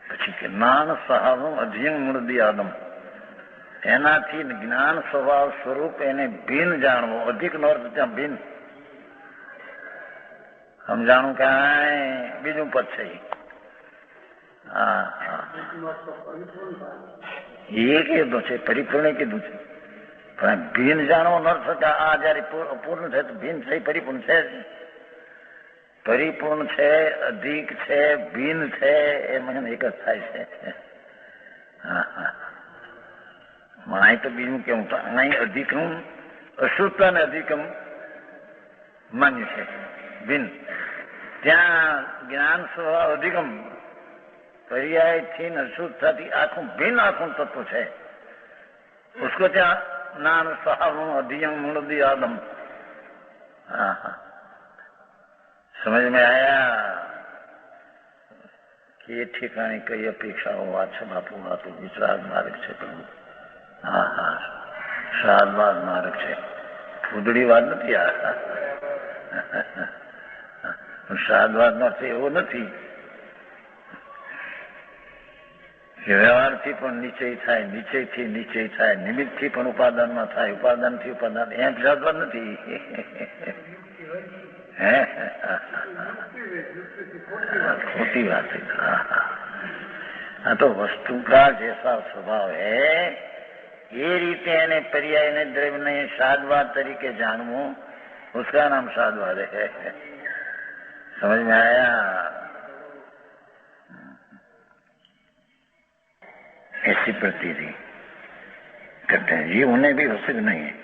પછી કે જ્ઞાન સ્વભાવનું અધ્યયન મૂળદી આદમ, એનાથી જ્ઞાન સ્વભાવ સ્વરૂપ એને ભિન્ન જાણવો। અધિક નો અર્થ ત્યાં ભિન્ન, સમજાણું કાંઈ બીજું પદ છે। એ કીધું છે, પરિપૂર્ણ કીધું છે, પણ ભિન્ન જાણવાનો અર્થ કે આ જયારે પૂર્ણ છે તો ભિન્ન છે, પરિપૂર્ણ છે જ, પરિપૂર્ણ છે, અધિક છે, ભિન્ન છે, એમાં એક જ થાય છે। અહીં તો બીજું કેવું, અહીં અધિકમ અશુદ્ધતા ને અધિકમ માન્યું છે ભિન્ન, ત્યાં જ્ઞાન સ્વભાવ અધિકમ पर्याय थी अशुद्धता थी आखों भिन्न आखों तत्व है, उसको क्या नान साहब अधियम मूलदी आदम। समझ में आया कि ये ठिकाने कई अपेक्षाओं बात है बापू बापू विश्राद मार्ग है प्रभु। हाँ हाँ श्राद्धवाद मार्ग है, ફૂદડીવાદ નથી આ। શ્રાद्धવાદ નો અર્થ એવો નથી કે વ્યવહારથી પણ નિશ્ચય થાય, નિશ્ચયથી નિશ્ચય થાય, નિમિત્તથી પણ ઉપાદાનમાં થાય, ઉપાદાનથી ઉપાદાન, એમ શ્રાद्धવાદ નથી। खोटी बात है। हाँ तो वस्तु का जैसा स्वभाव है ये रीते ने पर्याय ने द्रव्य ने साधवाद तरीके जानवो, उसका नाम साधवाद है। समझ में आया? ऐसी प्रतीति करते हैं, ये उन्हें भी हो सिद्ध नहीं है,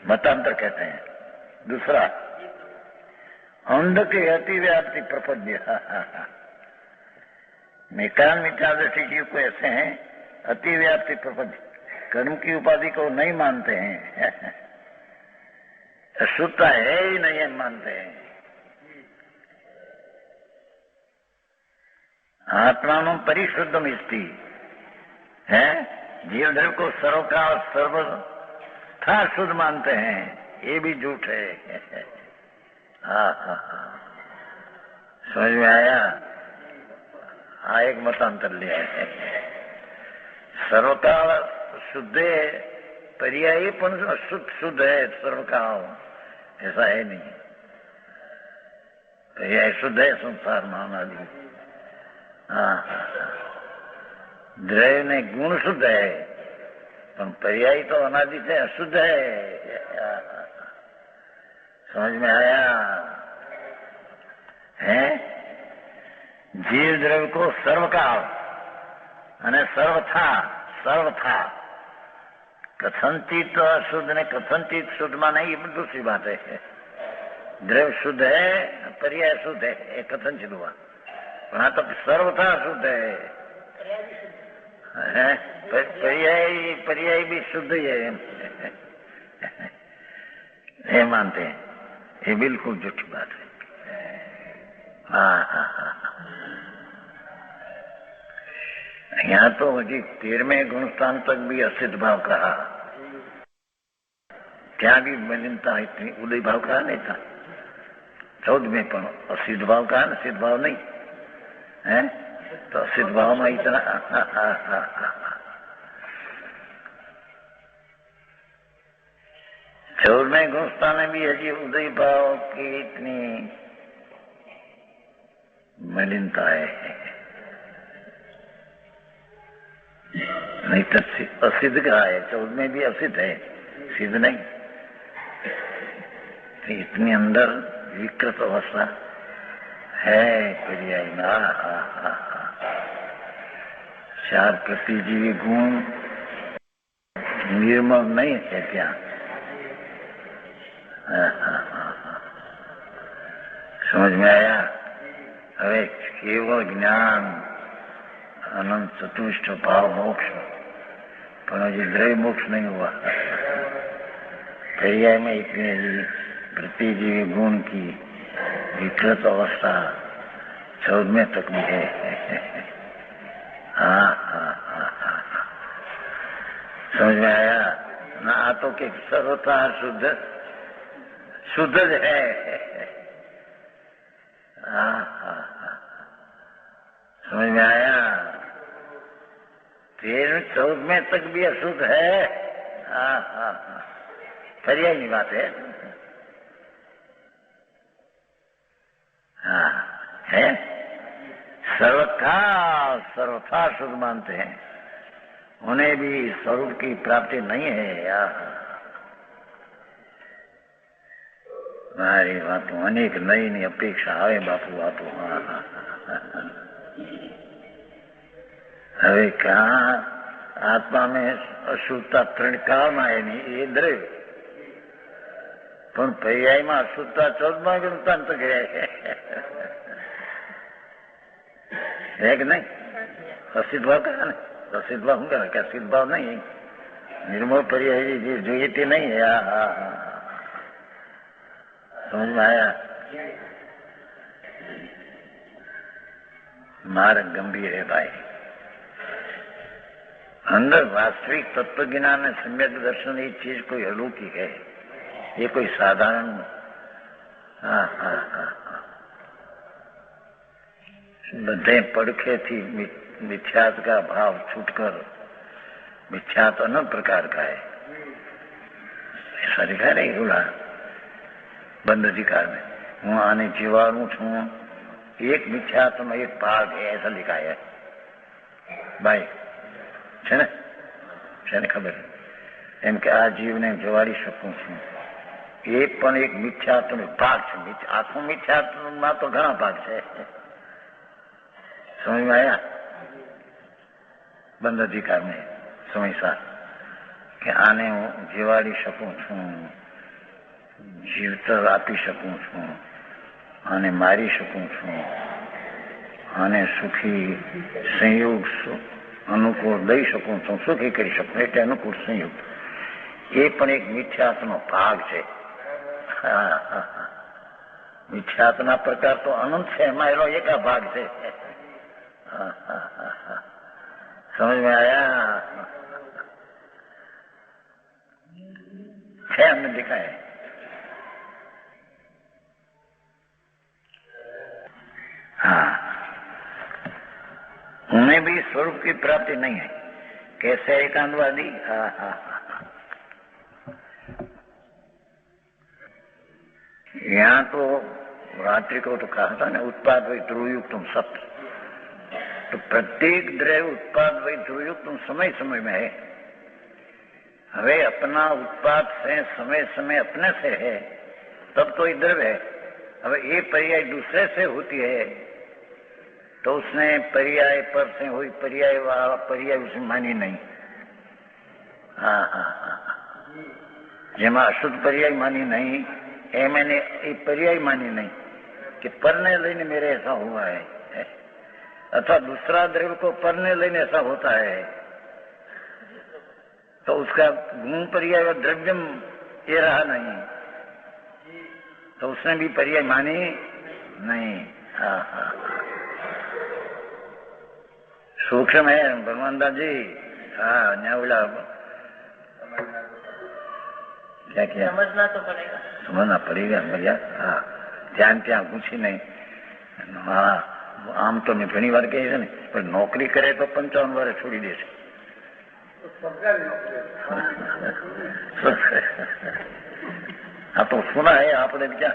मतांतर कहते हैं। दूसरा अंध के अतिव्याप्ति प्रपद्य, मेकान मिथ्यादृष्टि जीव को ऐसे हैं अतिव्याप्ति प्रपद्य, कर्म की उपाधि को नहीं मानते हैं, अशुद्धता है ही नहीं है मानते हैं। आत्मा में परिशुद्धम स्थिति है, जीव धर्म को सर्वकाल सर्वथा शुद्ध मानते हैं, ये भी झूठ है। समझ में आया? हाँ एक मतांतर लिया है, सर्वकाल शुद्ध है, पर्यायी पण अशुद्ध शुद्ध है, सर्वकाल ऐसा है नहीं। पर्याय शुद्ध है संसार महानादि, हाँ द्रव्य ने गुण शुद्ध है, पर पर्यायी तो अनादि से अशुद्ध है। समझ में आया? है जीव द्रव्य को सर्वकाल અને सर्वथा कथनचित अशुद्ध ने कथनचित शुद्ध में नहीं, ये दूसरी बात है। द्रव्य शुद्ध है, पर्याय शुद्ध है, कथनचित हुआ, पर हाँ तो सर्वथा शुद्ध है, पर्याय भी शुद्ध ही है, ये मानते हैं। ये बिल्कुल झूठी बात है। यहाँ तो हजी 13वें गुणस्थान तक भी असिद्ध भाव कहा, क्या भी मलिनता इतनी, उदय भाव कहा नहीं था। 14वें पण असिद्ध भाव कहा ना, सिद्ध भाव नहीं है, तो असिद्ध भाव में इतना 14वें गुणस्थान में भी हजी उदय भाव की इतनी मलिनता है, नहीं तो असिद्ध कहा है। 14 में भी असिद्ध है, सिद्ध नहीं। तो इतनी अंदर विकृत अवस्था है पर्याय में। चार प्रतिजीवी गुण निर्मल नहीं है क्या? समझ में आया? હવે કેવળ જ્ઞાન अनंत चतुष्ट भाव मोक्ष, पर हजी द्रव्य मोक्ष नहीं हुआ। पर्याय में इतनी प्रतिजीवी गुण की विकृत अवस्था 14वें तक भी है। समझ में आया ना? आ तो कि सर्वथा शुद्ध शुद्ध है। समझ में आया? 13-14 तक भी अशुद्ध है। पर्याय की बात है। है सर्वथा शुद्ध मानते हैं, उन्हें भी स्वरूप की प्राप्ति नहीं है। મારી વાતો અનેક નયની અપેક્ષા આવે બાપુ વાતો। હવે ક્યાં આત્મા में અશુદ્ધતા 3 કાળમાં એની એ દ્રવ્ય, પણ પર્યાયમાં અશુદ્ધતા 14મા ગુણસ્થાન તક है कि नहीं? असिद्ध भाव कहा ना, असिद्ध भाव हूँ क्या? सिद्ध भाव नहीं, निर्मल पर्याय जो ये नहीं है। समझ में आया? मार्ग गंभीर है भाई। अंदर वास्तविक तत्व ज्ञान सम्यक दर्शन ये चीज कोई अलौकिक है, ये कोई साधारण। बधे पड़खे थी मिथ्यात का भाव छूटकर मिथ्यात अनेक प्रकार का है, ऐसा लिखा नहीं बोला बंद अधिकार में। हूँ आने जीवाणु छू, एक मिथ्यात्म एक भाग है, ऐसा लिखा है भाई। છે ને? છે ખબર એમ કે આ જીવને જવાડી શકું છું, એ પણ એક મિથ્યાત્મ ભાગ છે। આખું મિથ્યાત્મમાં તો ઘણા ભાગ છે। સમજ में आया? બંધ અધિકાર ને સમય સાર કે આને હું જીવાડી શકું છું, જીવતર આપી શકું છું, આને મારી શકું છું, આને સુખી સંયોગ અનુકૂળ દઈ શકું છું, સુખી કરી શકું, એટલે અનુકૂળ સંયોગ એ પણ એક મિથ્યાત્મનો ભાગ છે। મિથ્યાત્મના પ્રકાર તો અનંત છે, એમાં એનો એક ભાગ છે। समझ में आया? है हमने देखा है। हाँ, उन्हें भी स्वरूप की प्राप्ति नहीं है। कैसे एकांतवादी? यहाँ तो रात्रि को तो कहा था ना, उत्पाद वही ध्रुवयुक्त सत्य। तो प्रत्येक द्रव्य उत्पाद वही ध्रुवयुक्त समय समय में है। हवे अपना उत्पाद से समय समय अपने से है, तब तो ये द्रव्य है। हवे ये पर्याय दूसरे से होती है, तो उसने पर्याय पर से हुई पर्याय वाला पर्याय उसने मानी नहीं। जेमा अशुद्ध पर्याय मानी नहीं, ए मैंने ये पर्याय मानी नहीं कि परने लेने मेरे ऐसा हुआ है, अथवा दूसरा द्रव्य को परने लेने ऐसा होता है, तो उसका गुण पर्याय व द्रव्यम ये रहा नहीं, तो उसने भी पर्याय मानी नहीं। हाँ हाँ सूक्ष्म है भगवान दास जी। हाँ यहाँ बोला क्या किया समझना पड़ेगा भैया। हाँ ધ્યાન ત્યાં પૂછી નહીં। હા આમ તો મેં ઘણી વાર કહી છે ને પણ નોકરી કરે તો 55 વારે છોડી દેશે। हाँ तो सुना है आपने क्या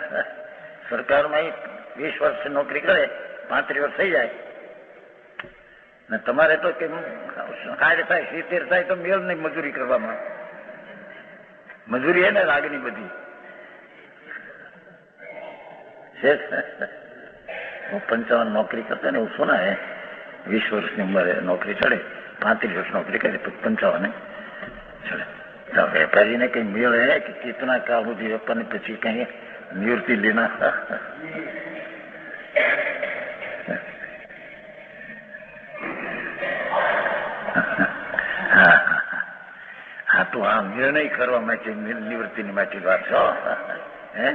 सरकार में 20 वर्ष से नौकरी करे 35 वर्ष थी जाए ने तमारे तो के 60 થાય 70 થાય तो मेल नहीं मजूरी करवामां। मजूरी है ने रागनी बधी वो 55 नौकरी करते ने सुना है 20 वर्ष की उम्र नौकरी चढ़े 35 वर्ष नौकरी करे तो 55 चढ़े। तो व्यापारी ने कहीं मेल है कि कितना काल हुई अपन पीछे कहीं निवृत्ति लेना। हाँ तो आ निर्णय करवा માટે નિવૃત્તિની માટે વાત છો હે।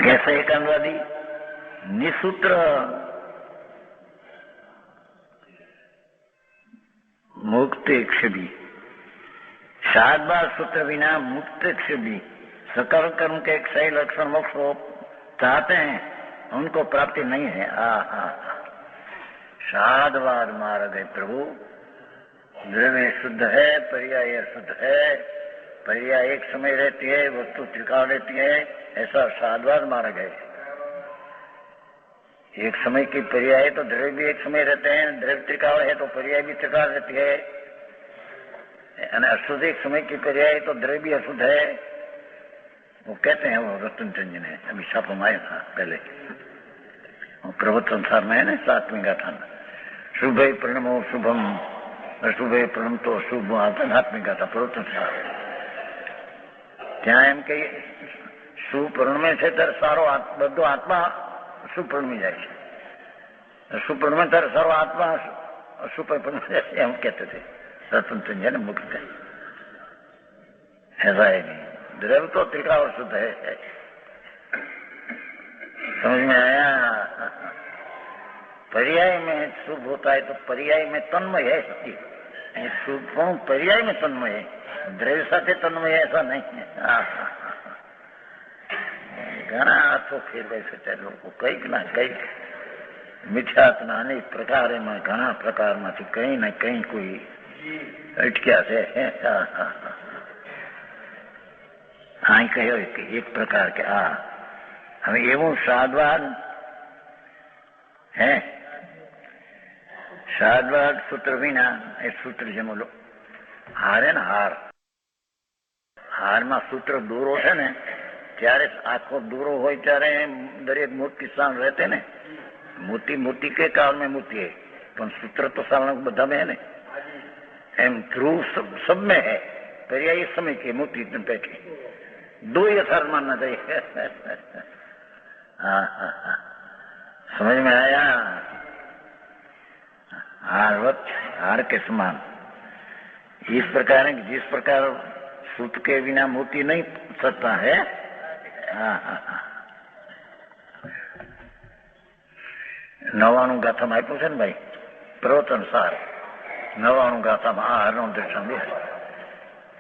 कैसे एकांतवादी निसूत्र मुक्तेक्षभी शादबाद सूत्र बिना मुक्तेक्षभी सकल कर्म के एक सही लक्षण मोक्ष चाहते हैं उनको प्राप्ति नहीं है। शादवाद मार्ग है प्रभु द्रव्य शुद्ध है पर्याय शुद्ध है पर्याय एक समय रहती है वस्तु त्रिकाल रहती है ऐसा शादवाद मार्ग है। एक समय की पर्याय तो द्रव्य भी एक समय रहते हैं द्रव्य त्रिकाल है तो पर्याय भी त्रिकाल रहती है अशुद्ध एक समय की पर्याय तो द्रव्य भी अशुद्ध है। वो कहते हैं वो रतनचंद जी ने अभी छापा माया था पहले प्रवचन सार में है ना 7वीं गाथा में शुभे प्रणमो शुभम अशुभे प्रणम तो शुभ आध्यात्मिक गाथा प्रवचन सार ત્યાં એમ કે શુભ પરિણમે છે ત્યારે સારો બધો આત્મા અશુભ પરિણમી જાય છે અશુભ પરિણમે ત્યારે સારો આત્મા અશુભ પરિણમી જાય છે એમ કહેते थे रतनचंद जी ने मुक्त ऐसा है नहीं द्रव्य तो त्रिकाल शुद्ध है। समझ में आया। पर्याय में शुभ होता है तो पर्याय में तन्मय है सत्य शुभ पर्याय में तन्मय है द्रव्य साथे तन्मय ऐसा नहीं है। घना अर्थो फेरवाई सच्चा लोग कईक ना कईक मिथ्यात्मा अनेक प्रकार में घना प्रकार में कहीं न कहीं कोई अटक्या है। हाँ कहो एक प्रकार के हमें एवं साधवाद है साधवाद सूत्र बिना ए सूत्र जमो लो हार है ना हार में सूत्र दूरो है ने त्यारे आखो दूरो हो त्यारे दरेक मूर्ति स्थान रहते ने मूर्ति के काल में मूर्ति है पर सूत्र तो साल बधा में है ने एम ध्रुव सब में है पर्याय समय की मूर्ति बैठी दो ही यथार्थ मानना चाहिए। समझ में आया। हार के समान इस प्रकार है जिस प्रकार सूत के बिना मूर्ति नहीं सकता है। नवाणु गाथा में आप्યું છે ને ભાઈ પ્રવચન સાર 99 ગાથામાં હારનું દર્શન દે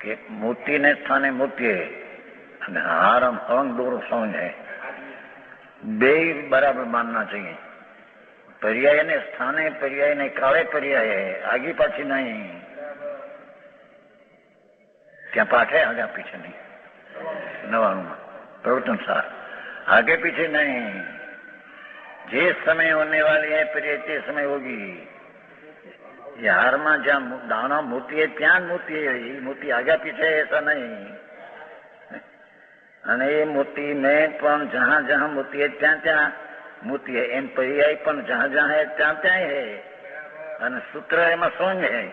કે મૂર્તિ ને સ્થાને મૂર્તિ અને હારમ અંગ દોરો સમજ है બે बराबर मानना चाहिए। पर्याय ने स्थाने पर्याय ने काले पर्याय है आगे पाछी नहीं क्या पाठ है आगे पीछे नहीं 99 में प्रवचन सार आगे पीछे नहीं जिस समय होने वाली है पर्याय ते समय होगी। ये हार में जहाँ दाना मूर्ति है त्या मूर्ति है मूर्ति आगे पीछे ऐसा नहीं અને એ મૂર્તિ में પણ जहाँ जहाँ मूर्ति है ત્યાં ત્યાં मूर्ति है एम पर्याय पण जहाँ जहाँ है ત્યાં ત્યાં है અને सूत्र एम सोंग है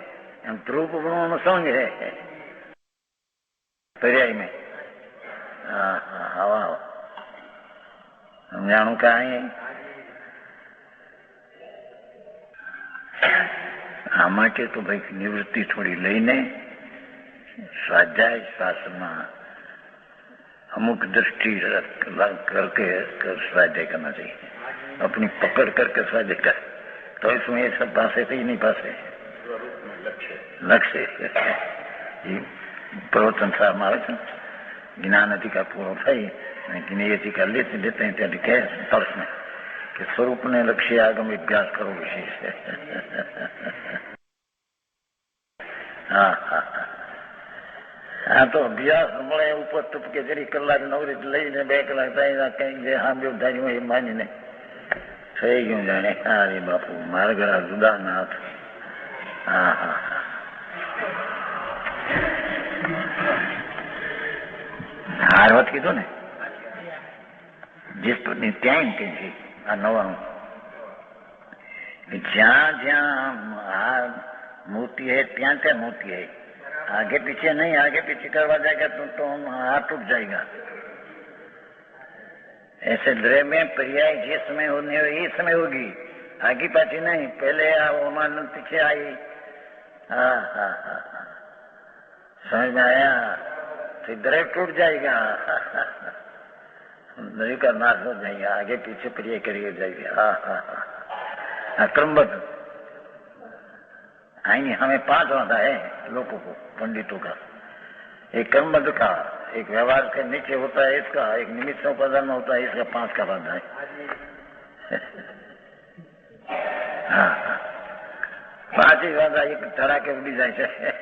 एम ध्रुव में सोंग है पर्याय में। हवा समझाणु कहीं આ માટે તો ભાઈ નિવૃત્તિ થોડી લઈને स्वाध्याय शास्त्र में अमुक दृष्टि करके स्वाध्याय करना चाहिए, अपनी पकड़ करके स्वाध्याय कर, तो इसमें ये सब पासे तो ही नहीं पासे लक्ष्य प्रवचन साहब मारे ज्ञान अधिकार पूरो थई ज्ञेय अधिकार लेते लेते हैं त्यारे कहे पर्स में कि स्वरूप ने लक्ष्य आगम अभ्यास करो विशेष। हाँ हाँ हाँ तो अभ्यास મળે ઉપર ટપકે જરી કલાક નવરી લઈને 2 કલાક થાય કઈ જે સાંભળ્યું ધાર્યું એ માનીને થઈ ગયું જાણે અરે બાપુ મારા ઘણા જુદા નાથ। હા હા હારવત કીધું ને जिस पर ત્યાં ઇન્ટેન્સિવ આ નવાનું જ્યાં જ્યાં આ मूर्ति है ત્યાં ત્યાં मूर्ति है, आगे पीछे नहीं, आगे पीछे करवा जाएगा तो हाथ टूट जाएगा। ऐसे द्रव्य में पर्याय जिस समय होने हो ये समय होगी, आगे पाछी नहीं, पहले ओमान पीछे आई। हाँ हाँ हाँ समझ में आया, तो द्रव्य टूट जाएगा, द्रव्य का नाश हो जाएगा, आगे पीछे पर्याय करिए जाएगा। हाँ हाँ हाँ क्रमबद्ध आईनी हमें 5 वादा है लोगों को, पंडितों का, एक कर्मबद्ध का, एक व्यवहार के नीचे होता है इसका, एक निमित्त उपादान में होता है इसका, 5 का वादा है। हाँ 5 ही वादा एक धड़ा के उड़ी जाए है।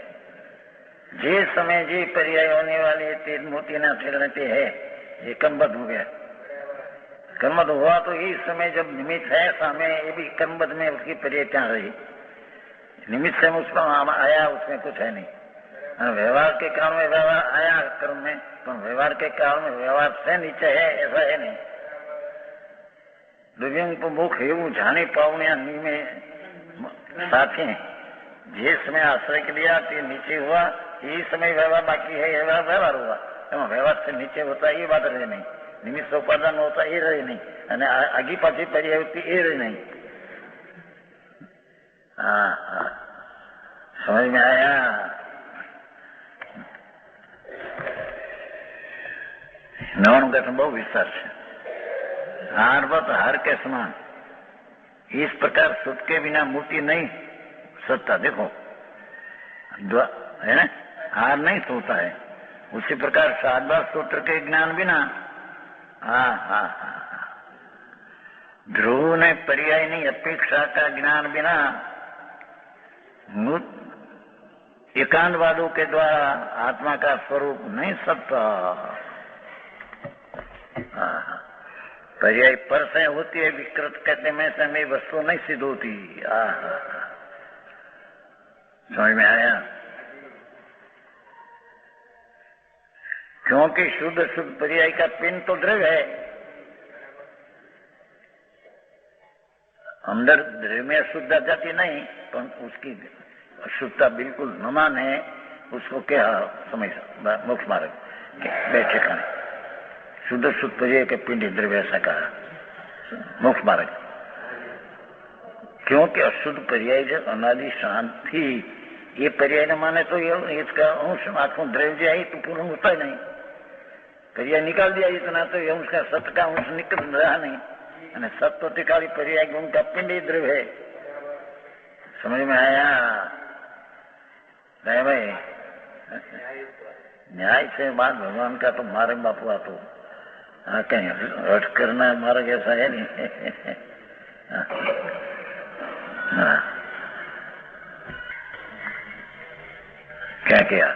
जे समय जे पर्याय होने वाली तेज मोती ना ठहरते है ये कर्मबद्ध हो गया। कर्मबद्ध हुआ तो इस समय जब निमित्त है सामने, ये भी कर्मबद्ध में उसकी पर्याय क्या रही, निमित्त से उस पर आया, उसमें कुछ है नहीं। व्यवहार के कारण में व्यवहार आया कर्म में, तो व्यवहार के कारण में व्यवहार से नीचे है ऐसा है नहीं। दिव्यांग को मुख એવું જાણી પાવને में साथी हैं, जिस समय आश्रय के लिया तो नीचे हुआ, ये समय व्यवहार बाकी है, व्यवहार हुआ, व्यवहार से नीचे होता ये बात रहे नहीं, निमित्त उपादान होता ये रहे नहीं, आगे पाछी पर्याय होती ये रहे नहीं। हाँ हाँ समझ में आया। नवन गठन बहुत विस्तार से हारवत हार के समान, इस प्रकार सुत के बिना मूर्ति नहीं सत्ता। देखो है ना, हार नहीं सोता है, उसी प्रकार साधवा सूत्र के ज्ञान बिना। हाँ हाँ हाँ ध्रुव ने पर्याय नहीं अपेक्षा का ज्ञान बिना एकांतवादों के द्वारा आत्मा का स्वरूप नहीं सकता। पर्याय पर से होती है, विकृत कहते में से में वस्तु नहीं सिद्ध होती। समझ में आया, क्योंकि शुद्ध शुद्ध पर्याय का पिंड तो द्रव्य है, अंदर द्रव्य में शुद्ध जाती नहीं, पर उसकी शुद्धता बिल्कुल न माने उसको क्या समझ मोक्ष मार्ग बैठे खाने शुद्ध शुद्ध पर्याय के पिंड द्रव्य ऐसा कहा मोक्ष मार्ग। क्योंकि अशुद्ध पर्याय जब अनादि शांति ये पर्याय न माने तो ये इसका अंश आंखों द्रव्य आई तो पूर्ण होता ही नहीं, पर्याय निकाल दिया इतना तो ये उसका सत्य का अंश निकल रहा नहीं, सत्य टिकाली पर्याय गुण का पिंड ही द्रव्य है। समझ में आया नहीं भाई? न्याय से बात भगवान का तो मार्ग बापू आ तो कहीं हट करना मार्ग ऐसा है नहीं। क्या किया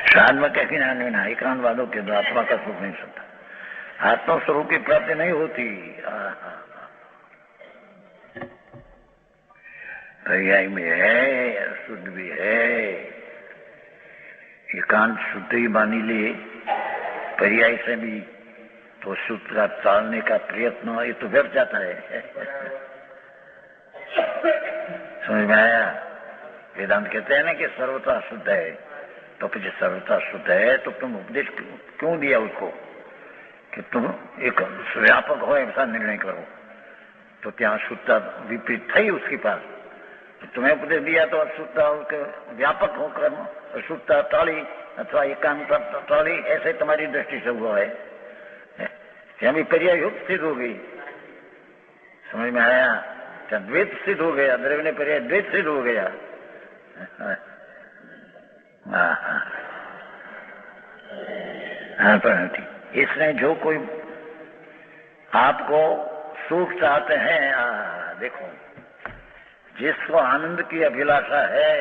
साधवा के ज्ञान बिना एकांतवादों के द्वारा आत्मा का सुख नहीं सकता, आत्मा स्वरूप की प्राप्ति नहीं होती। पर्याय में है, शुद्ध भी है, एकांत शुद्ध ही मानी ले, पर्याय से भी तो शुद्ध का टालने का प्रयत्न ये तो व्यर्थ जाता है। समझ में आया? वेदांत कहते हैं ना कि सर्वथा शुद्ध है, तो फिर सर्वथा शुद्ध है तो तुम उपदेश क्यों दिया उसको कि तुम एक व्यापक हो ऐसा निर्णय करो। तो त्या शुद्धता विपरीत थी उसके पास, तो तुम्हें उपदेश दिया तो अशुद्धता उसके व्यापक होकर अशुद्धता टाली अथवा एकांतता टाली, ऐसे तुम्हारी दृष्टि से हुआ है। यहाँ भी पर्याय युक्त सिद्ध हो गई, समझ में आया? क्या द्वैत सिद्ध हो गया, द्रव्य पर्याय द्वैत सिद्ध हो गया। हाँ, पर इसने जो कोई आपको सुख चाहते हैं, देखो जिसको आनंद की अभिलाषा है,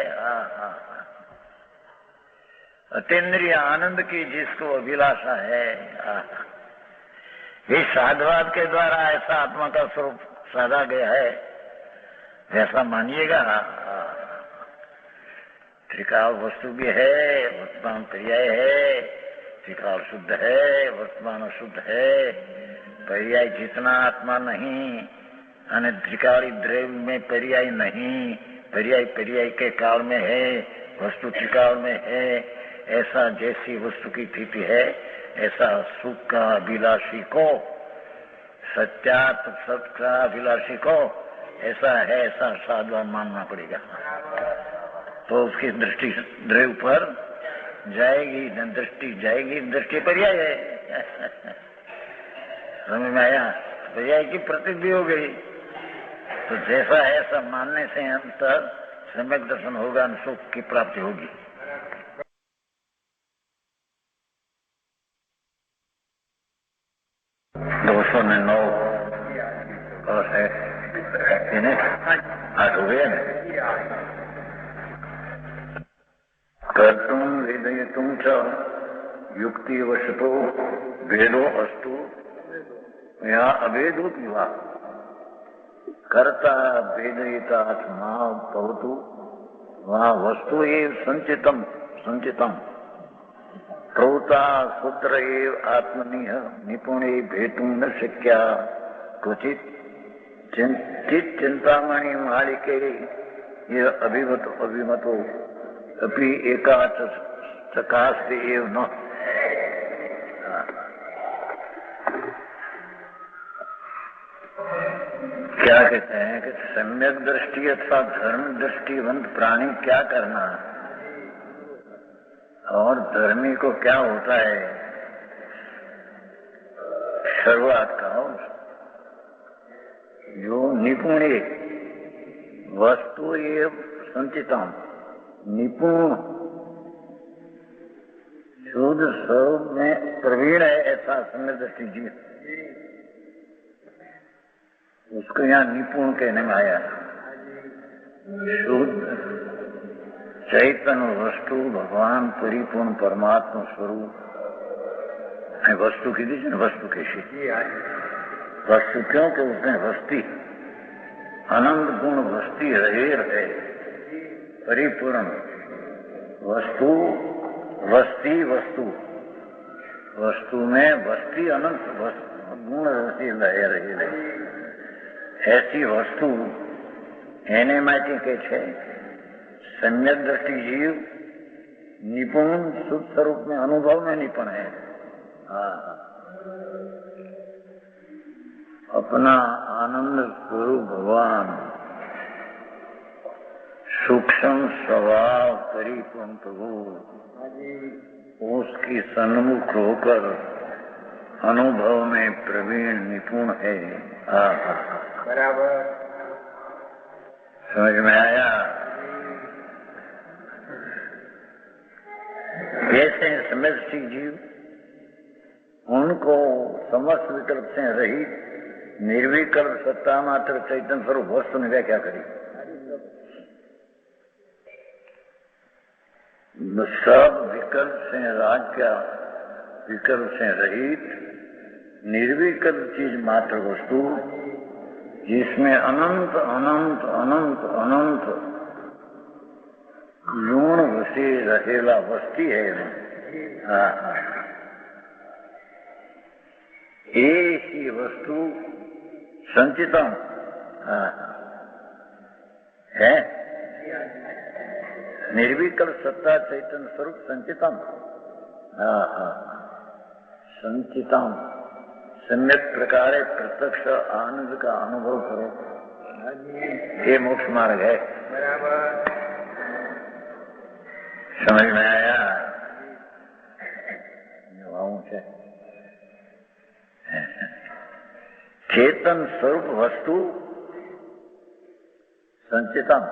अतीन्द्रिय आनंद की जिसको अभिलाषा है, इस साधवाद के द्वारा ऐसा आत्मा का स्वरूप साधा गया है, ऐसा मानिएगा। त्रिकाल वस्तु भी है, वर्तमान पर्याय है, त्रिकाल शुद्ध है, वर्तमान अशुद्ध है, पर्याय जितना आत्मा नहीं, અને त्रिकाली द्रव्य में पर्याय नहीं, पर्याय पर्याय के काल में है, वस्तु त्रिकाल में है, ऐसा जैसी वस्तु की स्थिति है, ऐसा सुख का अभिलाषी को, सत्यात्म सत्य का अभिलाषी को ऐसा है, ऐसा साधवान मानना पड़ेगा। तो उसकी दृष्टि द्रव्य पर जाएगी, दृष्टि जाएगी, दृष्टि पर्याय है। समझ में आया? पर्याय की प्रतीक भी हो गई, तो जैसा है ऐसा मानने से अंतर सम्यक दर्शन होगा और सुख की प्राप्ति होगी। दोस्तों ने 9 और है आज हो गया। कर्तुम वेदयितुम च युक्ति वशतो भेदो अस्तु, यहाँ अभेदो विवाह कर्ता भेदयिता आत्मा भवतु, वहाँ वस्तु एव संचितम संचितम प्रवृत्ता सूत्र एव आत्मनिह निपुणे भेतुं न शक्या क्वचित चिंतित चिंतामणि मालिके ये अभिमतो अपि एकाच चकास्ते एव न। क्या कहते हैं कि सम्यक दृष्टि अथवा धर्म दृष्टिवंत प्राणी क्या करना, और धर्मी को क्या होता है? शुरुआत का जो निपुण वस्तु ये संचितम, निपुण शुद्ध स्वरूप में प्रवीण है ऐसा सम्यक दृष्टि जीव, उसको यहाँ निपुण कहने में आया। शुद्ध चैतन्य वस्तु भगवान परिपूर्ण परमात्मा स्वरूप, वस्तु की दीजिए, वस्तु कैसी वस्तु? क्योंकि उसमें वस्ती अनंत गुण वस्ती रहे परिपूर्ण वस्तु, वस्ती वस्तु, वस्तु में वस्ती अनंत गुण वस्ती रहे, ऐसी वस्तु એને માટે કે છે सम्यक दृष्टि जीव निपुण शुद्ध स्वरूप में अनुभव में निपुण है। अपना आनंद स्वरूप भगवान सूक्ष्म स्वभाव परिपूर्ण प्रभु उसकी सन्मुख होकर अनुभव में प्रवीण निपुण है। बराबर समझ में आया? जैसे समष्टि जीव उनको समस्त विकल्प से रहित निर्विकल्प सत्ता मात्र चैतन्य स्वरूप वस्तु ने व्याख्या करी। सब विकल्प से राज्य विकल्प से रहित निर्विकल्प चीज मात्र वस्तु जिसमें अनंत अनंत अनंत अनंत गुण वसी रहेला वस्ती है। ऐसी वस्तु संचितम है, निर्विकल्प सत्ता चैतन्य स्वरूप संचितम। संचितम सम्यक प्रकारे प्रत्यक्ष आनंद का अनुभव करो, ये मोक्ष मार्ग है। समझ में आया? છે चेतन स्वरूप वस्तु संचितम,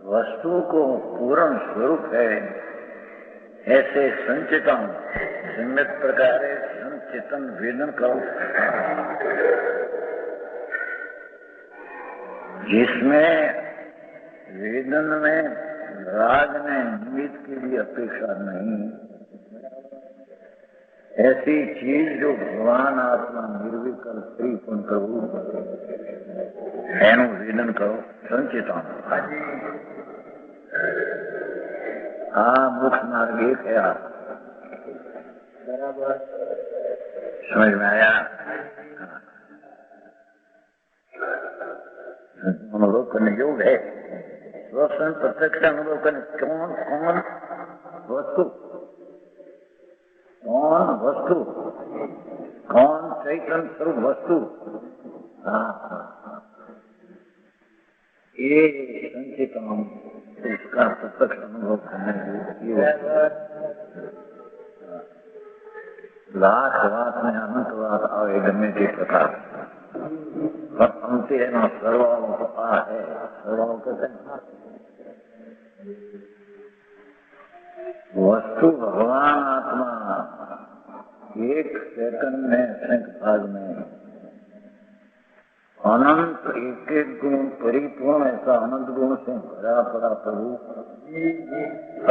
वस्तु को पूर्ण स्वरूप है, ऐसे संचितम सम्यक प्रकार संचितन वेदन करो, जिसमें वेदन में राग में निमित्त की भी अपेक्षा नहीं, ऐसी चीज जो भगवान आत्मा निर्विकल श्री पूर्ण प्रभु एनु वेदन करो संचितम। हाँ, मोक्ष मार्ग एक है। आप बराबर समझ में आया? अनुभव करने योग है, स्वयं प्रत्यक्ष अनुभव करने। कौन कौन वस्तु, कौन वस्तु, कौन चैतन्य स्वरूप वस्तु, ये संचित उसका प्रत्यक्ष अनुभव करने लाख बात में अनंत बात आवे गमे के प्रकार, पर अंत एनो सर्वाव आ है। सर्वाव कहते हैं वस्तु भगवान आत्मा एक सेकंड में अनेक भाग में अनंत एक एक गुण परिपूर्ण, ऐसा अनंत गुण से भरा पड़ा प्रभु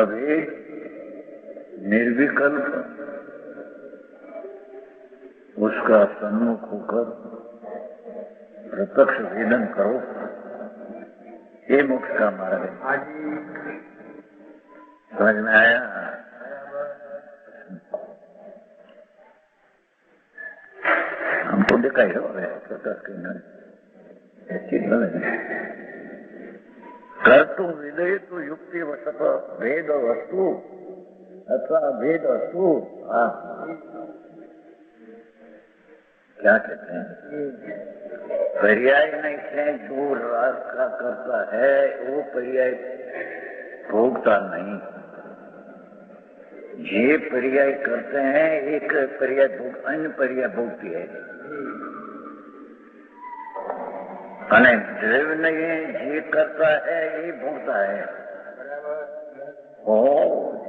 अभेद निर्विकल्प, उसका सन्मुख होकर प्रत्यक्ष वेदन करो, ये मोक्ष का मार्ग है। समझ में आया? हमको देखा ही हो कर तू विदय तो युक्ति वशत भेद वस्तु अथवा भेद वस्तु। क्या कहते हैं? पर्याय नहीं से जो राग का करता है वो पर्याय भोगता नहीं। ये पर्याय करते हैं, एक पर्याय भोग अन्य पर्याय भोगती है। અને દ્રવ્ય નહીં જે કરતા है ये भोगता है। हो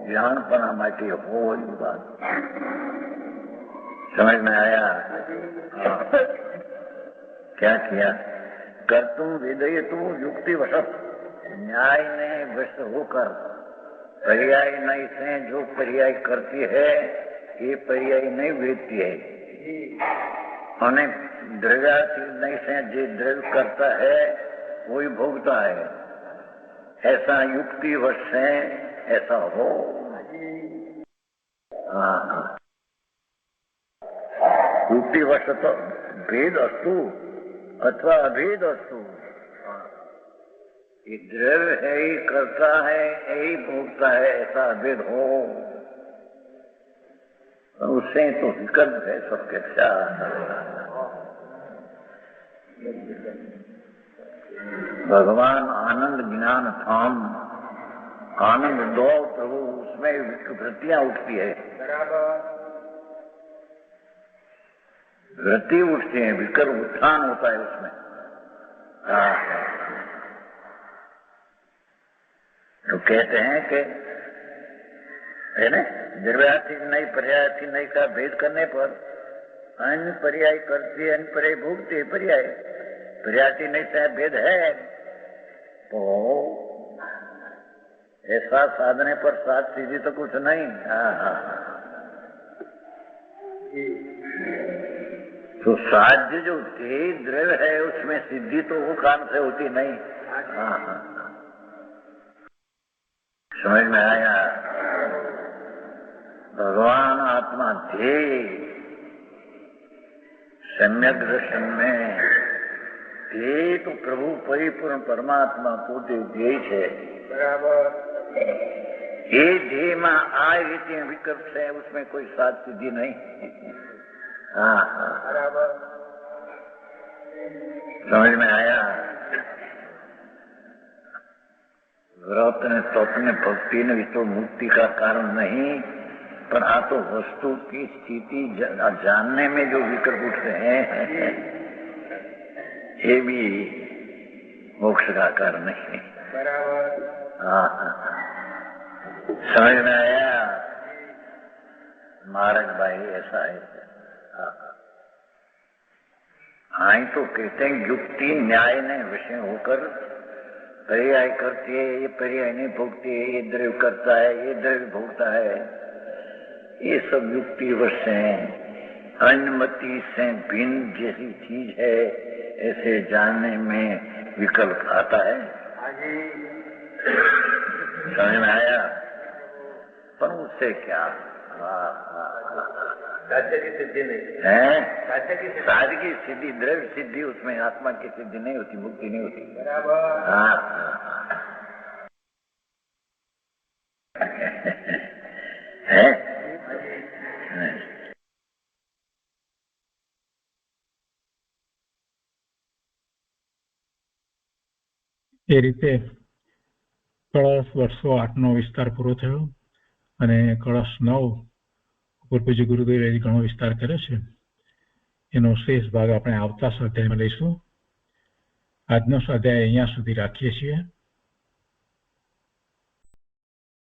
जान માટે हो ये बात समझ में आया? क्या किया? कर्तुम विधेयतु युक्ति वशत, न्याय ने वश होकर पर्याय नहीं से जो पर्याय करती है ये पर्याय नहीं भेजती है, અને द्रव्याती नहीं से जो द्रव्य करता है वही भोगता है। ऐसा युक्ति वश से ऐसा हो। युक्ति वश तो भेद अस्तु अथवा अभेद अस्तु, ये द्रव्य है ही करता है यही भोगता है, ऐसा अभेद हो, उससे तो विकल्प है सबके साथ। भगवान आनंद ज्ञान धाम, आनंद दो प्रभु, उसमें वृत्तियां उठती है, वृत्ति उठती है, विकल्प उत्थान होता है उसमें। तो कहते हैं कि है ना, द्रव्यार्थी नहीं पर्यायर्थी नहीं का भेद करने पर अन्य पर्याय करती है, अन्य पर्याय भोगती है। पर्याय पर्यायर्थी नहीं चाहे भेद है तो ऐसा साधने पर साथ सीधी तो कुछ नहीं। तो साध्य जो तेज द्रव्य है उसमें सिद्धि तो वो काम से होती नहीं। समझ में आया? भगवान आत्मा ध्येय सम्यक दर्शन में ध्येय तो प्रभु परिपूर्ण परमात्मा પોતે ध्येय છે। ये ध्येय में आ रीति विकल्प है, उसमें कोई साथ सिद्धि नहीं। हाँ हाँ, समझ में आया। व्रत ने तप ने भक्ति ने तो मुक्ति का कारण नहीं, पर हाँ तो वस्तु की स्थिति जानने में जो विकल्प उठते हैं ये भी मोक्ष का कारण नहीं। हाँ हाँ, समझ में आया महाराज भाई, ऐसा है। हाँ तो कहते हैं युक्ति न्याय ने विषय होकर पर्याय करती है, ये पर्याय नहीं भोगती है, ये द्रव्य करता है, ये द्रव्य भोगता है, ये सब युक्ति वश है। अनुमति से भिन्न जैसी चीज है ऐसे जानने में विकल्प आता है। समझ में आया। पर उससे क्या साध्य की सिद्धि नहीं है, साध्य की सिद्धि द्रव्य सिद्धि, उसमें आत्मा की सिद्धि नहीं होती, मुक्ति नहीं होती। बराबर। हाँ है। એ રીતે કળશ 208 નો વિસ્તાર પૂરો થયો અને કળશ 9 ઉપર પૂજ્ય ગુરુદેવે ઘણો વિસ્તાર કર્યો છે. એનો શેષ ભાગ આપણે આવતા સ્વાધ્યાયમાં લઈશું. આજનો સ્વાધ્યાય અહીંયા સુધી રાખીએ છીએ.